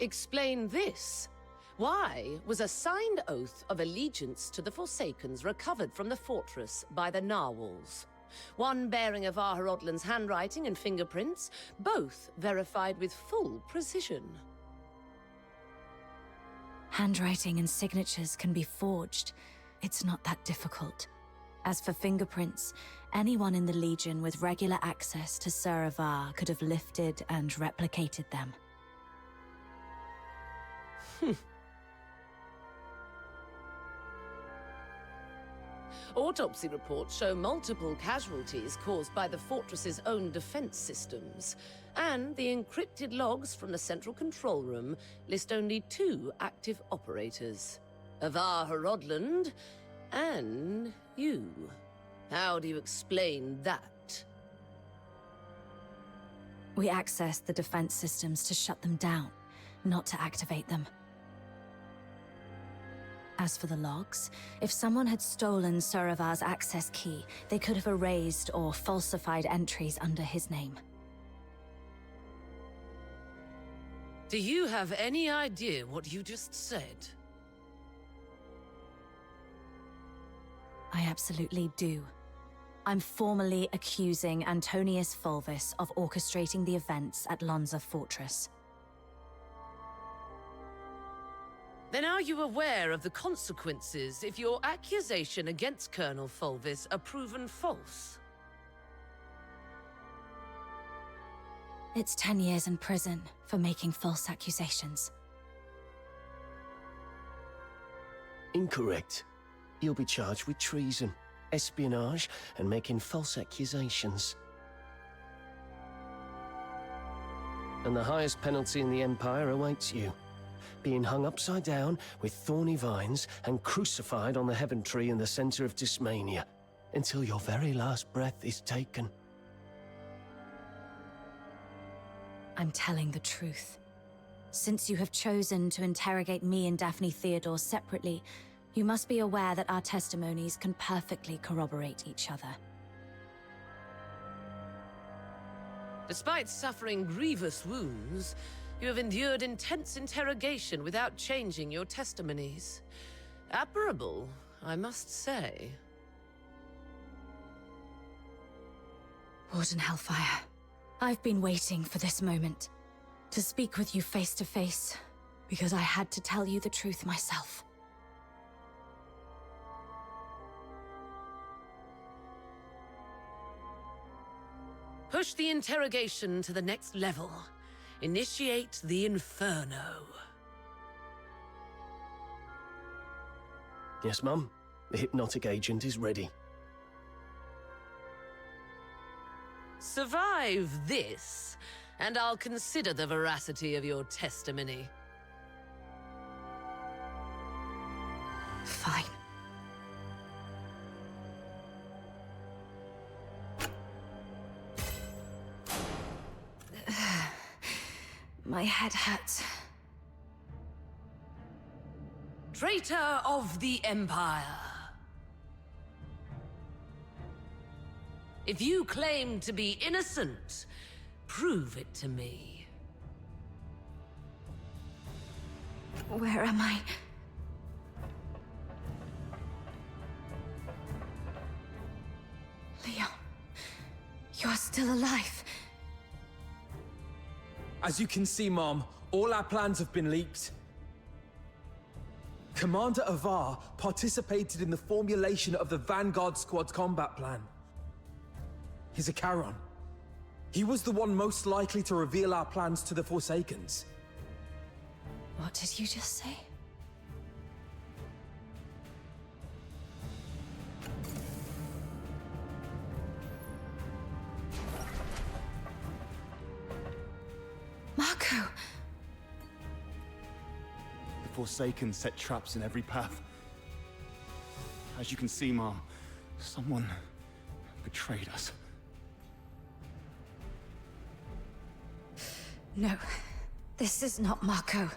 explain this. Why was a signed oath of allegiance to the Forsakens recovered from the fortress by the narwhals? One bearing Avar Horodland's handwriting and fingerprints, both verified with full precision. Handwriting and signatures can be forged. It's not that difficult. As for fingerprints, anyone in the Legion with regular access to Sir Avar could have lifted and replicated them. Autopsy reports show multiple casualties caused by the fortress's own defense systems, and the encrypted logs from the central control room list only 2 active operators: Avar Horodland and you. How do you explain that? We accessed the defense systems to shut them down, not to activate them. As for the logs, if someone had stolen Sir Avar's access key, they could have erased or falsified entries under his name. Do you have any idea what you just said? I absolutely do. I'm formally accusing Antonius Fulvis of orchestrating the events at Lonza Fortress. Then are you aware of the consequences if your accusation against Colonel Fulvis are proven false? It's 10 years in prison for making false accusations. Incorrect. You'll be charged with treason, espionage, and making false accusations. And the highest penalty in the Empire awaits you. Being hung upside down with thorny vines and crucified on the heaven tree in the center of Dismania until your very last breath is taken. I'm telling the truth. Since you have chosen to interrogate me and Daphne Theodore separately, you must be aware that our testimonies can perfectly corroborate each other. Despite suffering grievous wounds, you have endured intense interrogation without changing your testimonies. Admirable, I must say. Warden Hellfire, I've been waiting for this moment. To speak with you face to face, because I had to tell you the truth myself. Push the interrogation to the next level. Initiate the Inferno. Yes, Mum. The hypnotic agent is ready. Survive this, and I'll consider the veracity of your testimony. Fine. My head hurts. Traitor of the Empire. If you claim to be innocent, prove it to me. Where am I? Leon, you're still alive. As you can see, Mom, all our plans have been leaked. Commander Avar participated in the formulation of the Vanguard Squad's combat plan. He's a Charon. He was the one most likely to reveal our plans to the Forsakens. What did you just say? Marco! The Forsaken set traps in every path. As you can see, Mom, someone betrayed us. No, this is not Marco.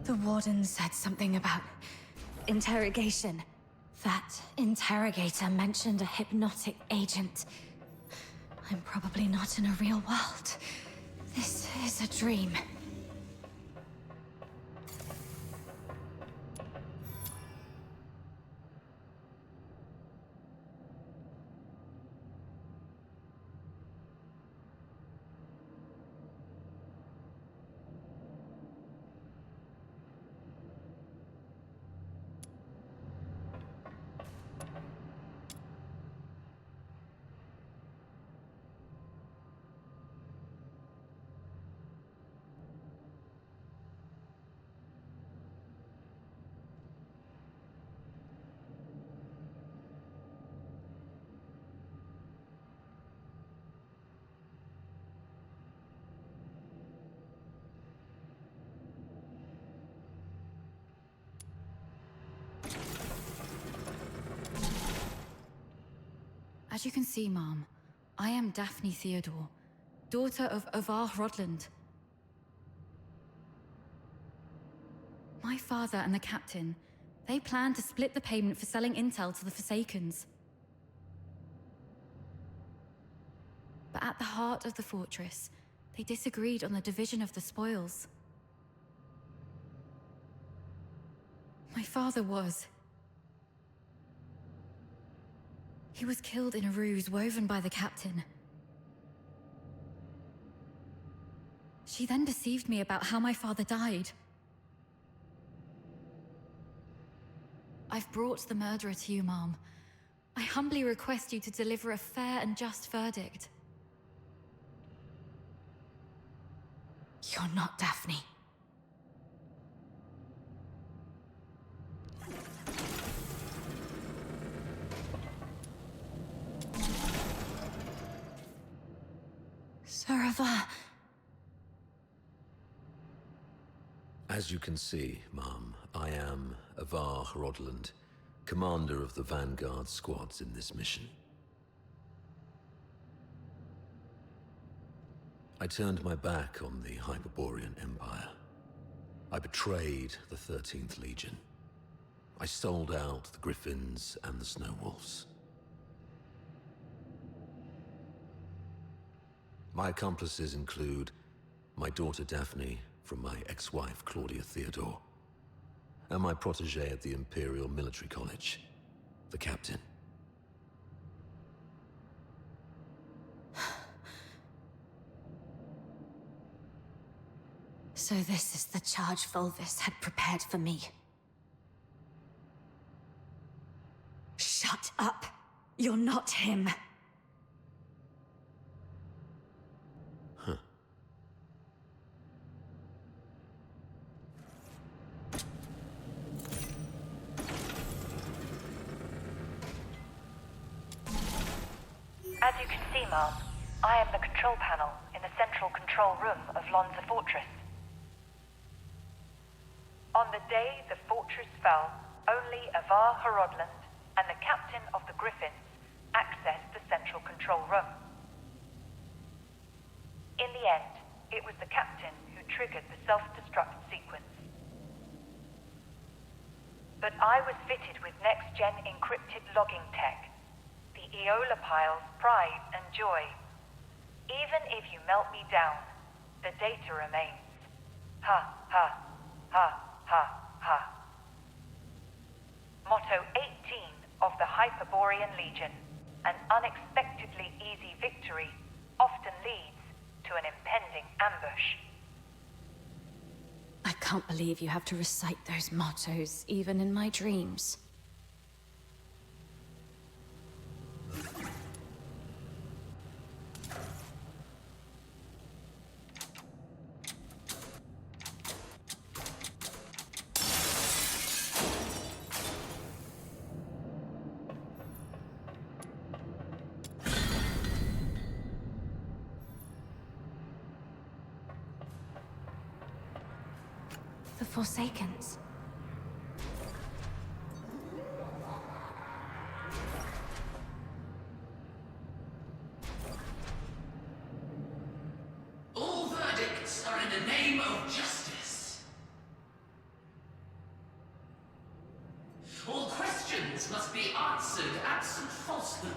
The Warden said something about interrogation. That interrogator mentioned a hypnotic agent. I'm probably not in a real world. This is a dream. As you can see, Mom, I am Daphne Theodore, daughter of Avar Hrodland. My father and the captain, they planned to split the payment for selling intel to the Forsakens. But at the heart of the fortress, they disagreed on the division of the spoils. My father was. He was killed in a ruse woven by the captain. She then deceived me about how my father died. I've brought the murderer to you, Mom. I humbly request you to deliver a fair and just verdict. You're not Daphne. Sir Avar. As you can see, Mom, I am Avar Rodland, commander of the Vanguard squads in this mission. I turned my back on the Hyperborean Empire. I betrayed the 13th Legion. I sold out the Griffins and the Snow Wolves. My accomplices include my daughter Daphne from my ex-wife Claudia Theodore, and my protege at the Imperial Military College, the Captain. So this is the charge Volvis had prepared for me. Shut up! You're not him! As you can see, Mom, I am the control panel in the central control room of Lonza Fortress. On the day the fortress fell, only Avar Rodland and the captain of the Griffins accessed the central control room. In the end, it was the captain who triggered the self-destruct sequence. But I was fitted with next-gen encrypted logging tech, the Aeola Pile's pride and joy. Even if you melt me down, the data remains. Ha, ha, ha, ha, ha. Motto 18 of the Hyperborean Legion. An unexpectedly easy victory often leads to an impending ambush. I can't believe you have to recite those mottos, even in my dreams. The Forsakens. All verdicts are in the name of justice. All questions must be answered absent falsehood.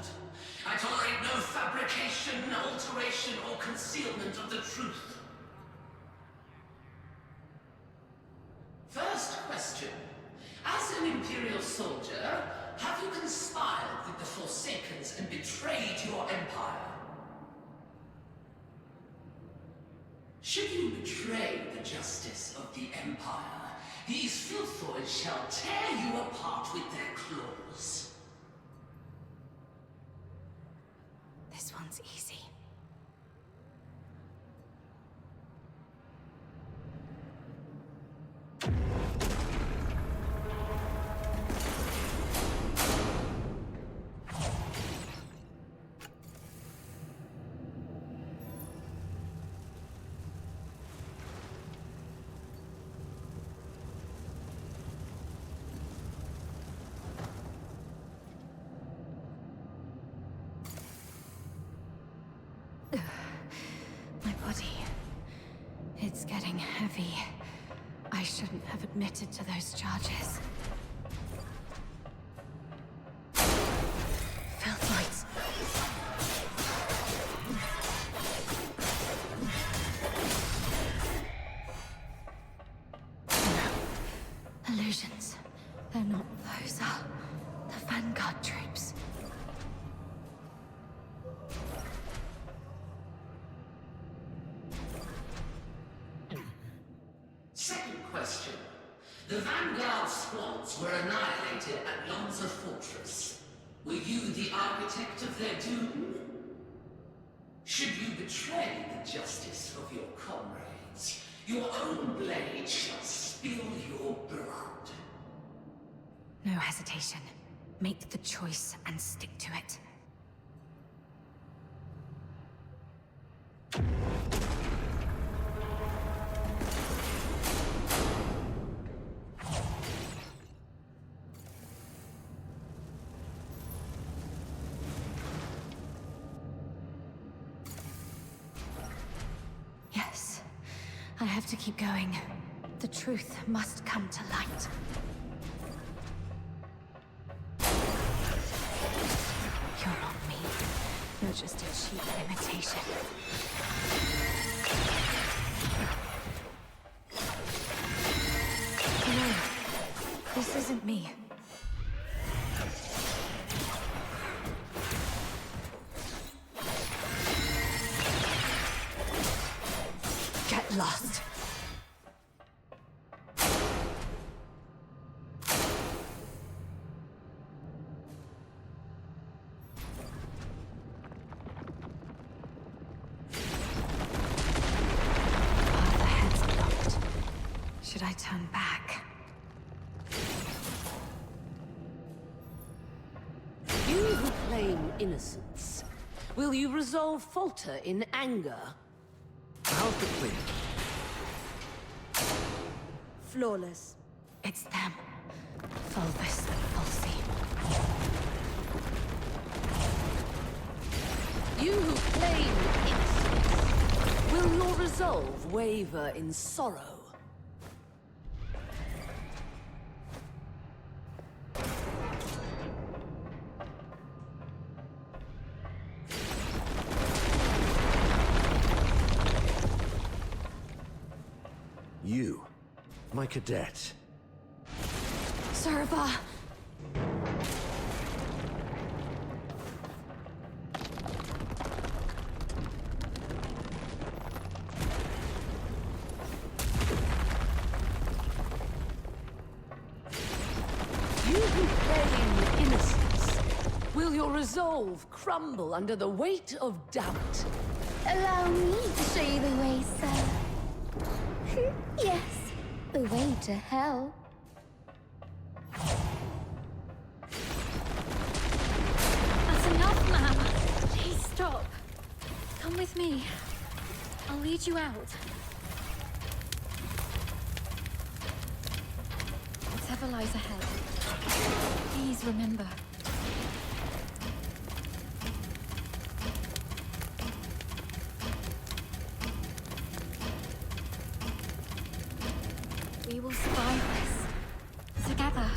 I tolerate no fabrication, alteration, or concealment of the truth. First question. As an Imperial soldier, have you conspired with the Forsakens and betrayed your empire? Should you betray the justice of the Empire, these filthoids shall tear you apart with their claws. This one's easy. My body. It's getting heavy. I shouldn't have admitted to those charges. Filthoids. No. Illusions. They're not those. Are the Vanguard troops. Second question. The Vanguard squads were annihilated at Lonza Fortress. Were you the architect of their doom? Should you betray the justice of your comrades, your own blade shall spill your blood. No hesitation. Make the choice and stick to it. have to keep going. The truth must come to light. You're not me. You're just a cheap imitation. No, this isn't me. Get lost. The head's blocked. Should I turn back? You who claim innocence, will you resolve falter in anger? How quickly? Flawless. It's them. Fulvus, Fulsi. You who claim innocence, will your resolve waver in sorrow? You, my cadet. Serva! You who claim innocence, will your resolve crumble under the weight of doubt? Allow me to show you the way, sir. Yes, the way to hell. That's enough, ma'am. Please stop. Come with me. I'll lead you out. Whatever lies ahead, please remember. We will survive this. Together.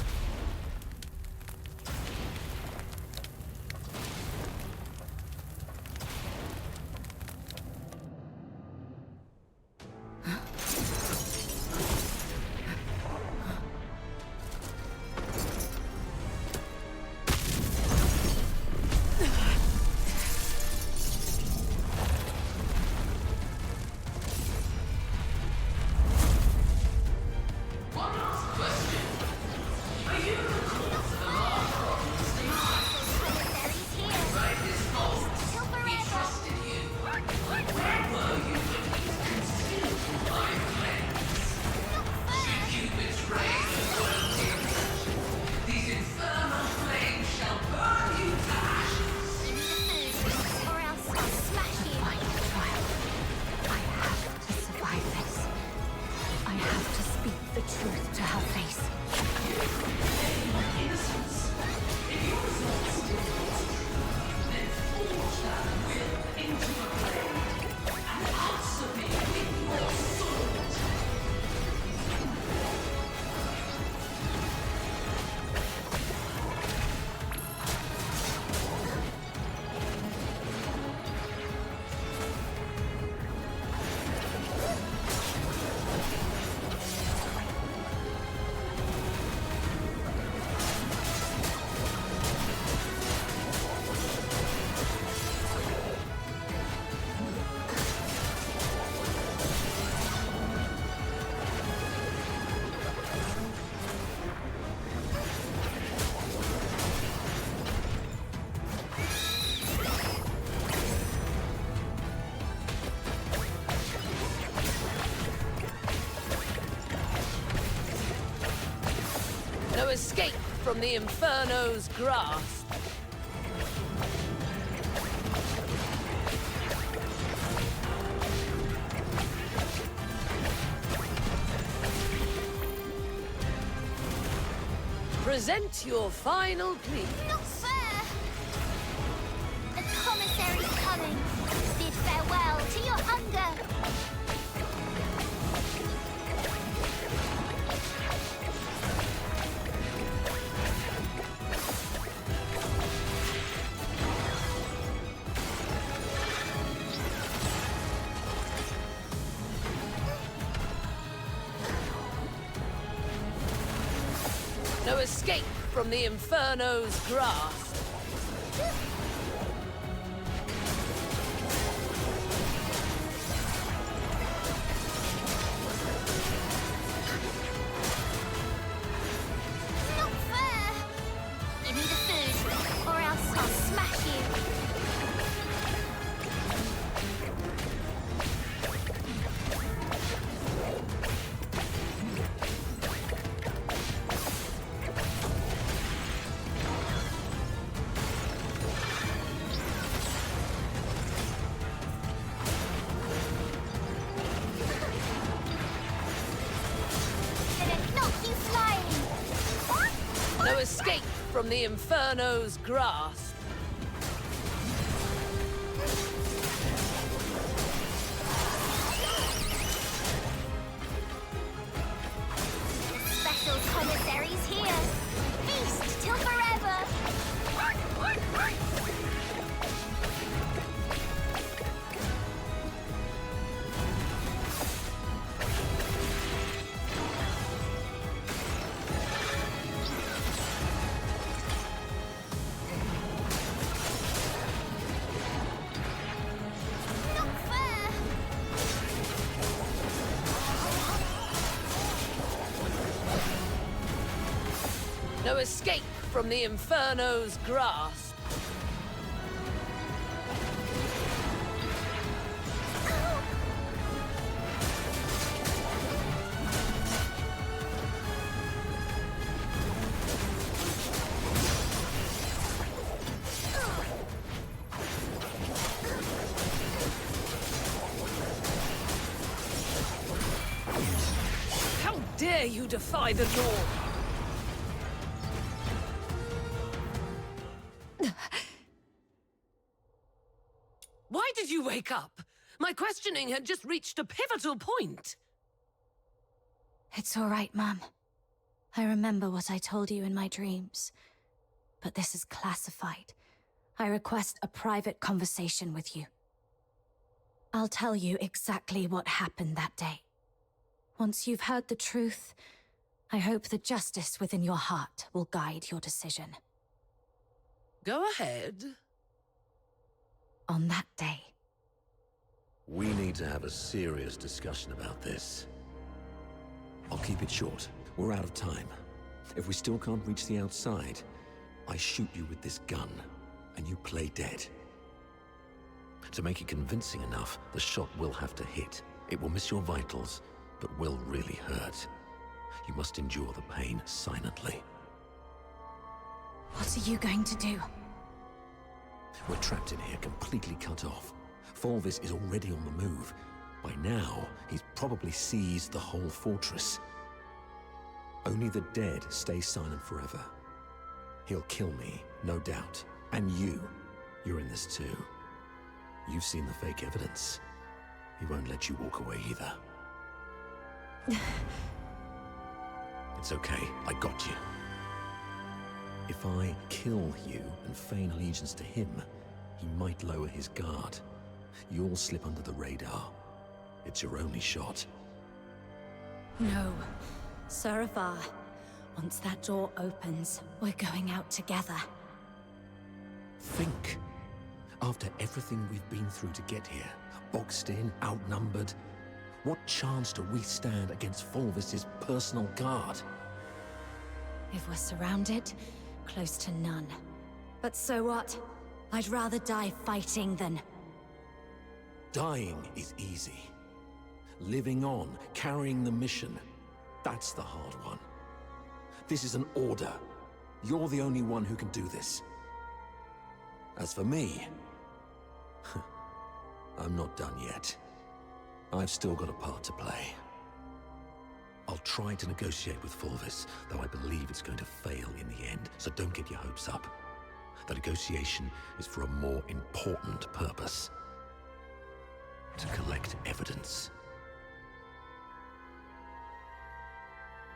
No escape from the Inferno's grasp. Present your final plea. Not fair! The commissary's coming. Bid farewell to your hunger. escape from the Inferno's grasp. Not fair! Give me the food, or else I'll smash you. Gonna knock you flying! No escape from the Inferno's grasp. Special commissaries here. Feast till forever. Not fair. No escape from the Inferno's grasp. How dare you defy the law? Why did you wake up? My questioning had just reached a pivotal point. It's all right, Mum. I remember what I told you in my dreams. But this is classified. I request a private conversation with you. I'll tell you exactly what happened that day. Once you've heard the truth, I hope the justice within your heart will guide your decision. Go ahead. On that day, We need to have a serious discussion about this. I'll keep it short. We're out of time. If we still can't reach the outside, I shoot you with this gun, and you play dead. To make it convincing enough, the shot will have to hit. It will miss your vitals, but will really hurt. You must endure the pain silently. what are you going to do? We're trapped in here, completely cut off. Fulvis is already on the move. By now, he's probably seized the whole fortress. Only the dead stay silent forever. He'll kill me, no doubt. And you're in this too. You've seen the fake evidence. He won't let you walk away either. It's okay, I got you. If I kill you and feign allegiance to him, he might lower his guard. You'll slip under the radar. It's your only shot. No. Saravar, once that door opens, we're going out together. Think. After everything we've been through to get here, boxed in, outnumbered, what chance do we stand against Fulvis's personal guard? If we're surrounded, close to none. But so what? I'd rather die fighting than... Dying is easy. Living on, carrying the mission, that's the hard one. This is an order. You're the only one who can do this. As for me, I'm not done yet. I've still got a part to play. I'll try to negotiate with Fulvis, though I believe it's going to fail in the end, so don't get your hopes up. The negotiation is for a more important purpose. To collect evidence.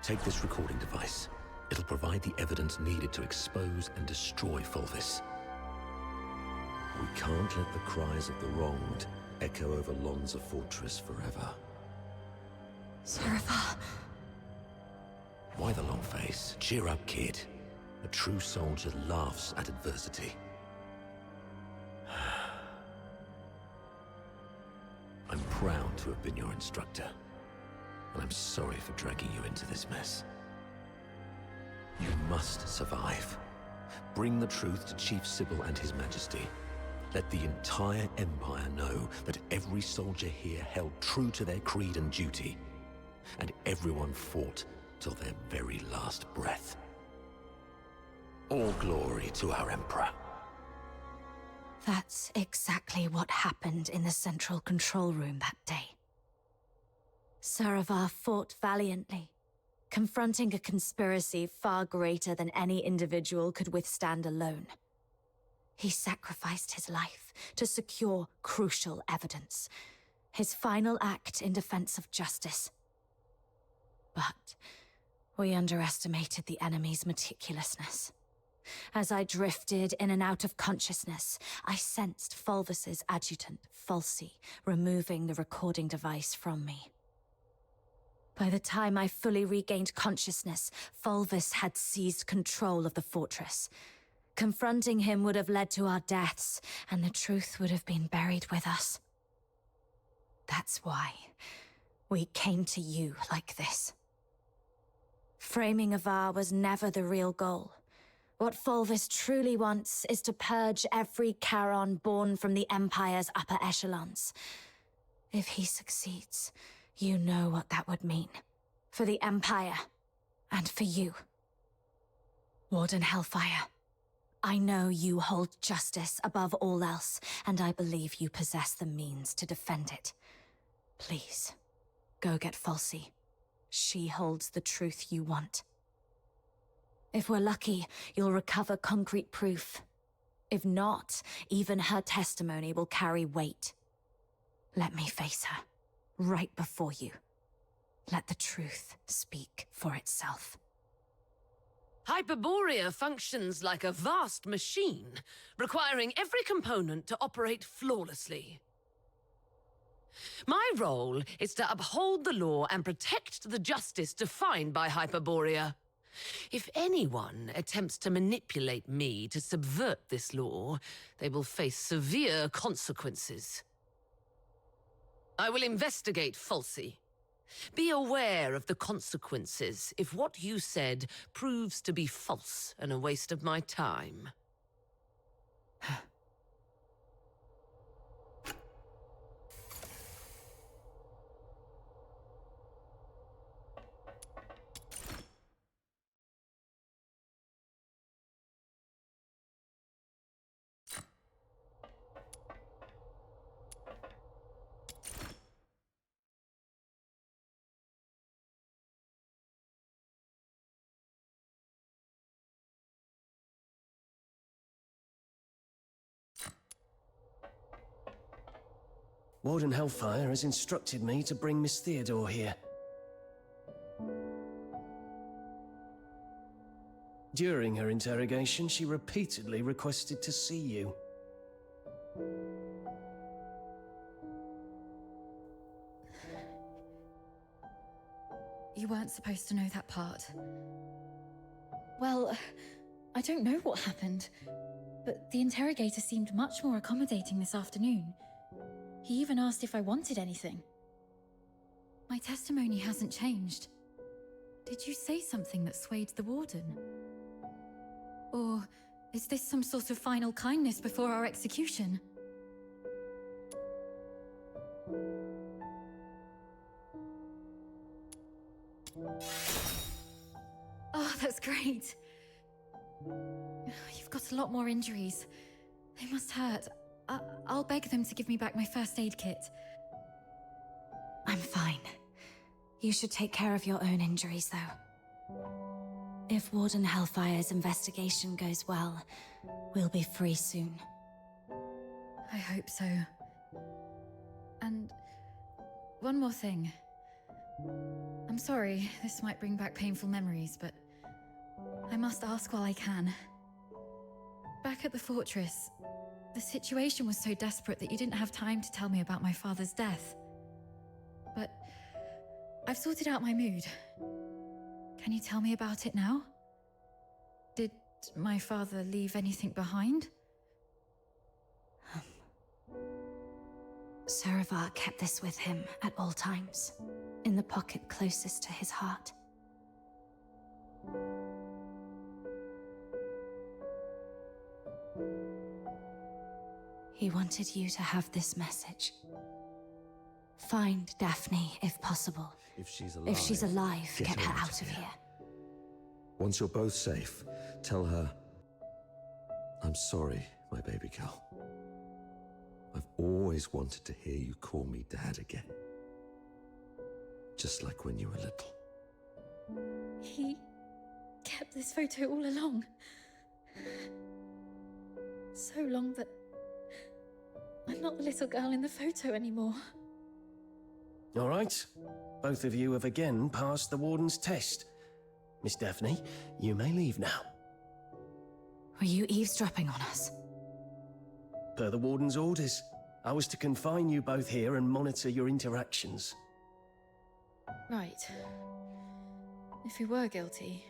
Take this recording device. It'll provide the evidence needed to expose and destroy Fulvis. We can't let the cries of the wronged echo over Lonza Fortress forever. Saravar... Why the long face? Cheer up, kid. A true soldier laughs at adversity. I'm proud to have been your instructor, and I'm sorry for dragging you into this mess. You must survive. Bring the truth to Chief Sybil and His Majesty. Let the entire Empire know that every soldier here held true to their creed and duty, and everyone fought till their very last breath. All glory to our Emperor. That's exactly what happened in the central control room that day. Saravar fought valiantly, confronting a conspiracy far greater than any individual could withstand alone. He sacrificed his life to secure crucial evidence, his final act in defense of justice. But we underestimated the enemy's meticulousness. As I drifted in and out of consciousness, I sensed Fulvis's adjutant, Falsey, removing the recording device from me. By the time I fully regained consciousness, Fulvis had seized control of the fortress. Confronting him would have led to our deaths, and the truth would have been buried with us. That's why we came to you like this. Framing Avar was never the real goal. What Fulvis truly wants is to purge every Charon born from the Empire's upper echelons. If he succeeds, you know what that would mean. For the Empire, and for you. Warden Hellfire, I know you hold justice above all else, and I believe you possess the means to defend it. Please, go get Falsey. She holds the truth you want. If we're lucky, you'll recover concrete proof. If not, even her testimony will carry weight. Let me face her, right before you. Let the truth speak for itself. Hyperborea functions like a vast machine, requiring every component to operate flawlessly. My role is to uphold the law and protect the justice defined by Hyperborea. If anyone attempts to manipulate me to subvert this law, they will face severe consequences. I will investigate Falsey. Be aware of the consequences if what you said proves to be false and a waste of my time. Warden Hellfire has instructed me to bring Miss Theodore here. During her interrogation, she repeatedly requested to see you. You weren't supposed to know that part. Well, I don't know what happened, but the interrogator seemed much more accommodating this afternoon. He even asked if I wanted anything. My testimony hasn't changed. Did you say something that swayed the warden? Or is this some sort of final kindness before our execution? Oh, that's great. You've got a lot more injuries. They must hurt. I'll beg them to give me back my first aid kit. I'm fine. You should take care of your own injuries, though. If Warden Hellfire's investigation goes well, we'll be free soon. I hope so. And one more thing. I'm sorry, this might bring back painful memories, but I must ask while I can. Back at the fortress, the situation was so desperate that you didn't have time to tell me about my father's death. But I've sorted out my mood. Can you tell me about it now? Did my father leave anything behind? Saravar kept this with him at all times, in the pocket closest to his heart. He wanted you to have this message. Find Daphne, if possible. If she's alive, get her out of here. Once you're both safe, tell her, I'm sorry, my baby girl. I've always wanted to hear you call me Dad again. Just like when you were little. He kept this photo all along. So long that I'm not the little girl in the photo anymore. All right. Both of you have again passed the Warden's test. Miss Daphne, you may leave now. Were you eavesdropping on us? Per the Warden's orders, I was to confine you both here and monitor your interactions. Right. If we were guilty,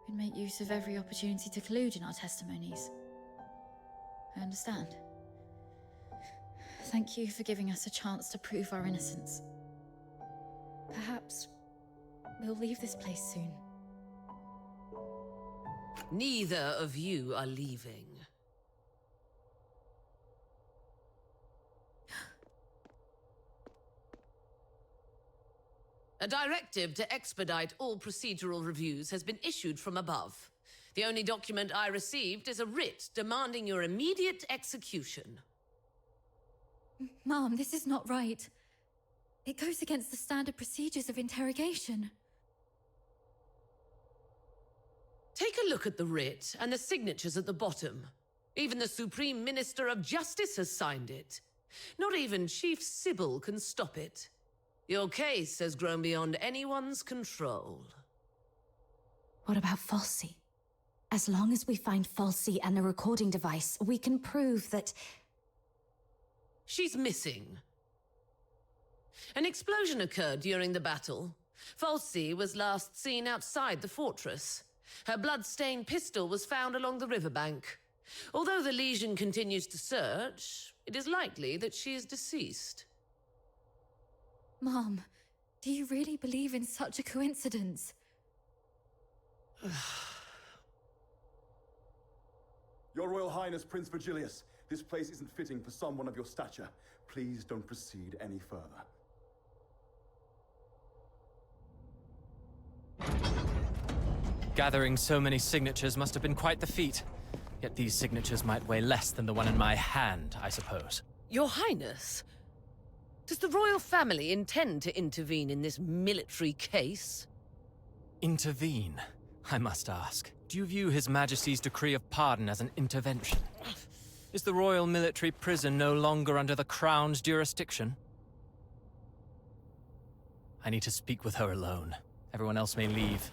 we'd make use of every opportunity to collude in our testimonies. I understand. Thank you for giving us a chance to prove our innocence. Perhaps we'll leave this place soon. Neither of you are leaving. A directive to expedite all procedural reviews has been issued from above. The only document I received is a writ demanding your immediate execution. Mom, this is not right. It goes against the standard procedures of interrogation. Take a look at the writ and the signatures at the bottom. Even the Supreme Minister of Justice has signed it. Not even Chief Sybil can stop it. Your case has grown beyond anyone's control. What about Falsey? As long as we find Falsey and the recording device, we can prove that... She's missing. An explosion occurred during the battle. Falsey was last seen outside the fortress. Her blood-stained pistol was found along the riverbank. Although the Legion continues to search, it is likely that she is deceased. Mom, do you really believe in such a coincidence? Your Royal Highness, Prince Virgilius, this place isn't fitting for someone of your stature. Please don't proceed any further. Gathering so many signatures must have been quite the feat. Yet these signatures might weigh less than the one in my hand, I suppose. Your Highness, does the royal family intend to intervene in this military case? Intervene, I must ask. Do you view His Majesty's decree of pardon as an intervention? Is the royal military prison no longer under the Crown's jurisdiction? I need to speak with her alone. Everyone else may leave.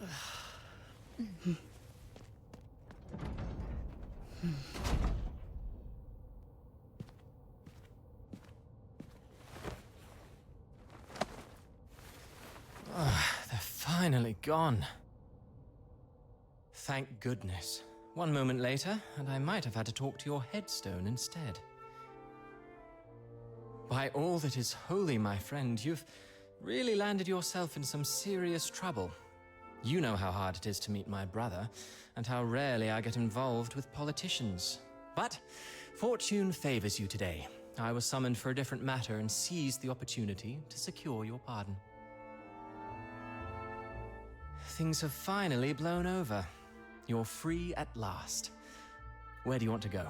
They're finally gone. Thank goodness. One moment later, and I might have had to talk to your headstone instead. By all that is holy, my friend, you've really landed yourself in some serious trouble. You know how hard it is to meet my brother, and how rarely I get involved with politicians. But fortune favors you today. I was summoned for a different matter and seized the opportunity to secure your pardon. Things have finally blown over. You're free at last. Where do you want to go?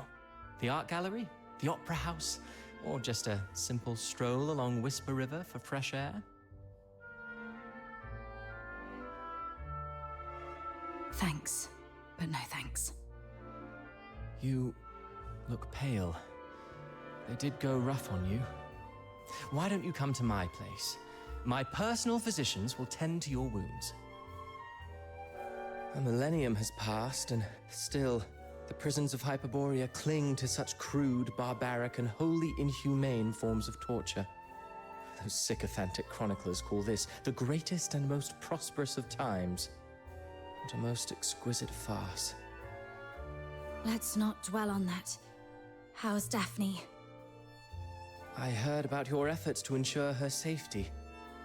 The art gallery? The opera house? Or just a simple stroll along Whisper River for fresh air? Thanks, but no thanks. You look pale. They did go rough on you. Why don't you come to my place? My personal physicians will tend to your wounds. A millennium has passed, and still, the prisons of Hyperborea cling to such crude, barbaric, and wholly inhumane forms of torture. Those sycophantic chroniclers call this the greatest and most prosperous of times. What a most exquisite farce. Let's not dwell on that. How's Daphne? I heard about your efforts to ensure her safety.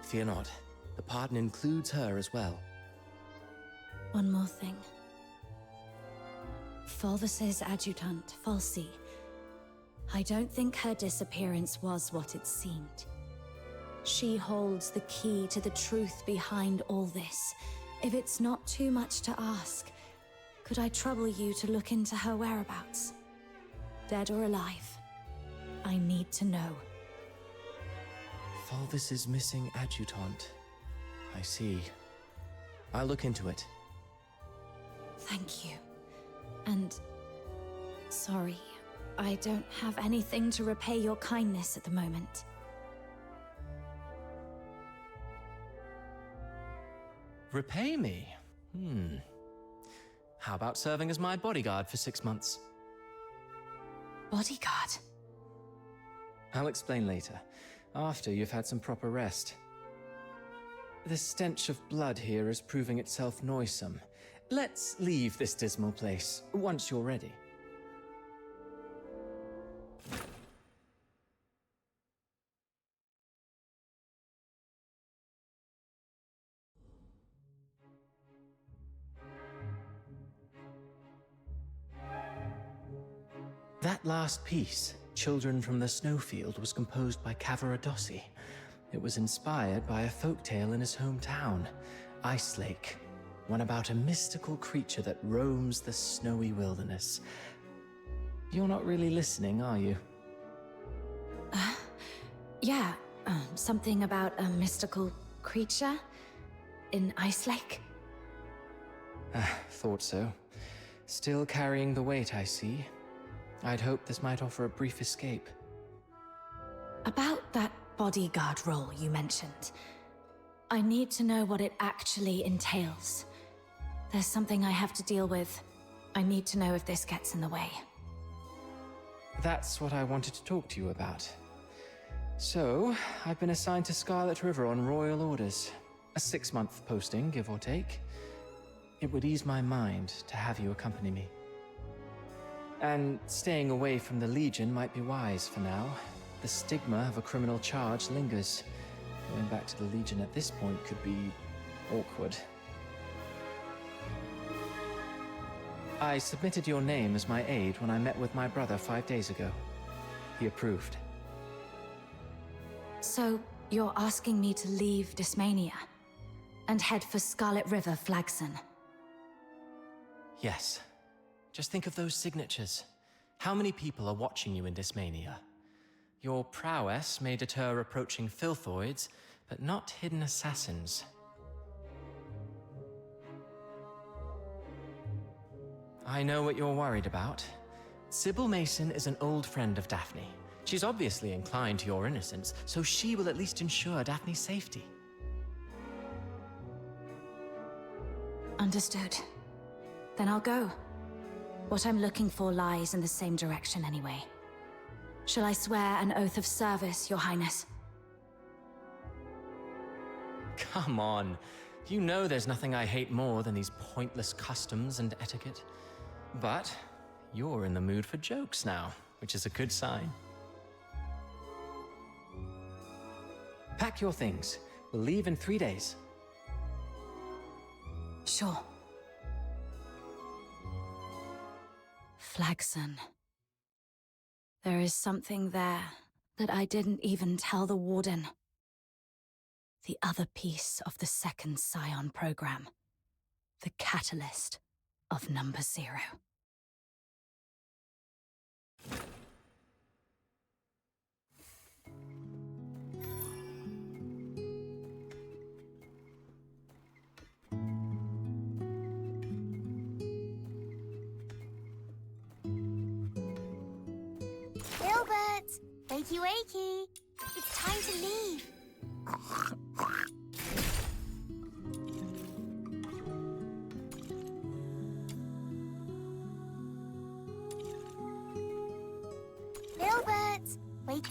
Fear not, the pardon includes her as well. One more thing. Fulvis's adjutant, Falsey. I don't think her disappearance was what it seemed. She holds the key to the truth behind all this. If it's not too much to ask, could I trouble you to look into her whereabouts? Dead or alive? I need to know. Fulvis's missing adjutant. I see. I'll look into it. Thank you. And... sorry, I don't have anything to repay your kindness at the moment. Repay me? How about serving as my bodyguard for 6 months? Bodyguard? I'll explain later, after you've had some proper rest. The stench of blood here is proving itself noisome. Let's leave this dismal place, once you're ready. That last piece, Children from the Snowfield, was composed by Cavaradossi. It was inspired by a folktale in his hometown, Ice Lake, one about a mystical creature that roams the snowy wilderness. You're not really listening, are you? Yeah, something about a mystical creature in Ice Lake? Thought so. Still carrying the weight, I see. I'd hoped this might offer a brief escape. About that bodyguard role you mentioned, I need to know what it actually entails. There's something I have to deal with. I need to know if this gets in the way. That's what I wanted to talk to you about. So, I've been assigned to Scarlet River on royal orders. A 6-month posting, give or take. It would ease my mind to have you accompany me. And staying away from the Legion might be wise for now. The stigma of a criminal charge lingers. Going back to the Legion at this point could be awkward. I submitted your name as my aide when I met with my brother 5 days ago. He approved. So, you're asking me to leave Dysmania and head for Scarlet River Flagson? Yes. Just think of those signatures. How many people are watching you in Dysmania? Your prowess may deter approaching filthoids, but not hidden assassins. I know what you're worried about. Sybil Mason is an old friend of Daphne. She's obviously inclined to your innocence, so she will at least ensure Daphne's safety. Understood. Then I'll go. What I'm looking for lies in the same direction anyway. Shall I swear an oath of service, Your Highness? Come on. You know there's nothing I hate more than these pointless customs and etiquette. But you're in the mood for jokes now, which is a good sign. Pack your things. We'll leave in 3 days. Sure. Flagson. There is something there that I didn't even tell the Warden. The other piece of the second Scion program. The catalyst of Number 0. Gilbert! Wakey wakey! It's time to leave! Gilbert! Wake...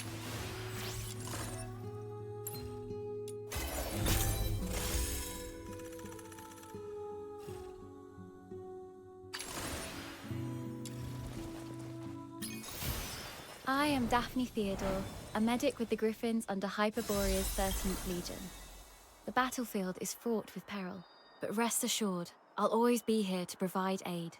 I am Daphne Theodore, a medic with the Griffins under Hyperborea's 13th Legion. The battlefield is fraught with peril, but rest assured, I'll always be here to provide aid.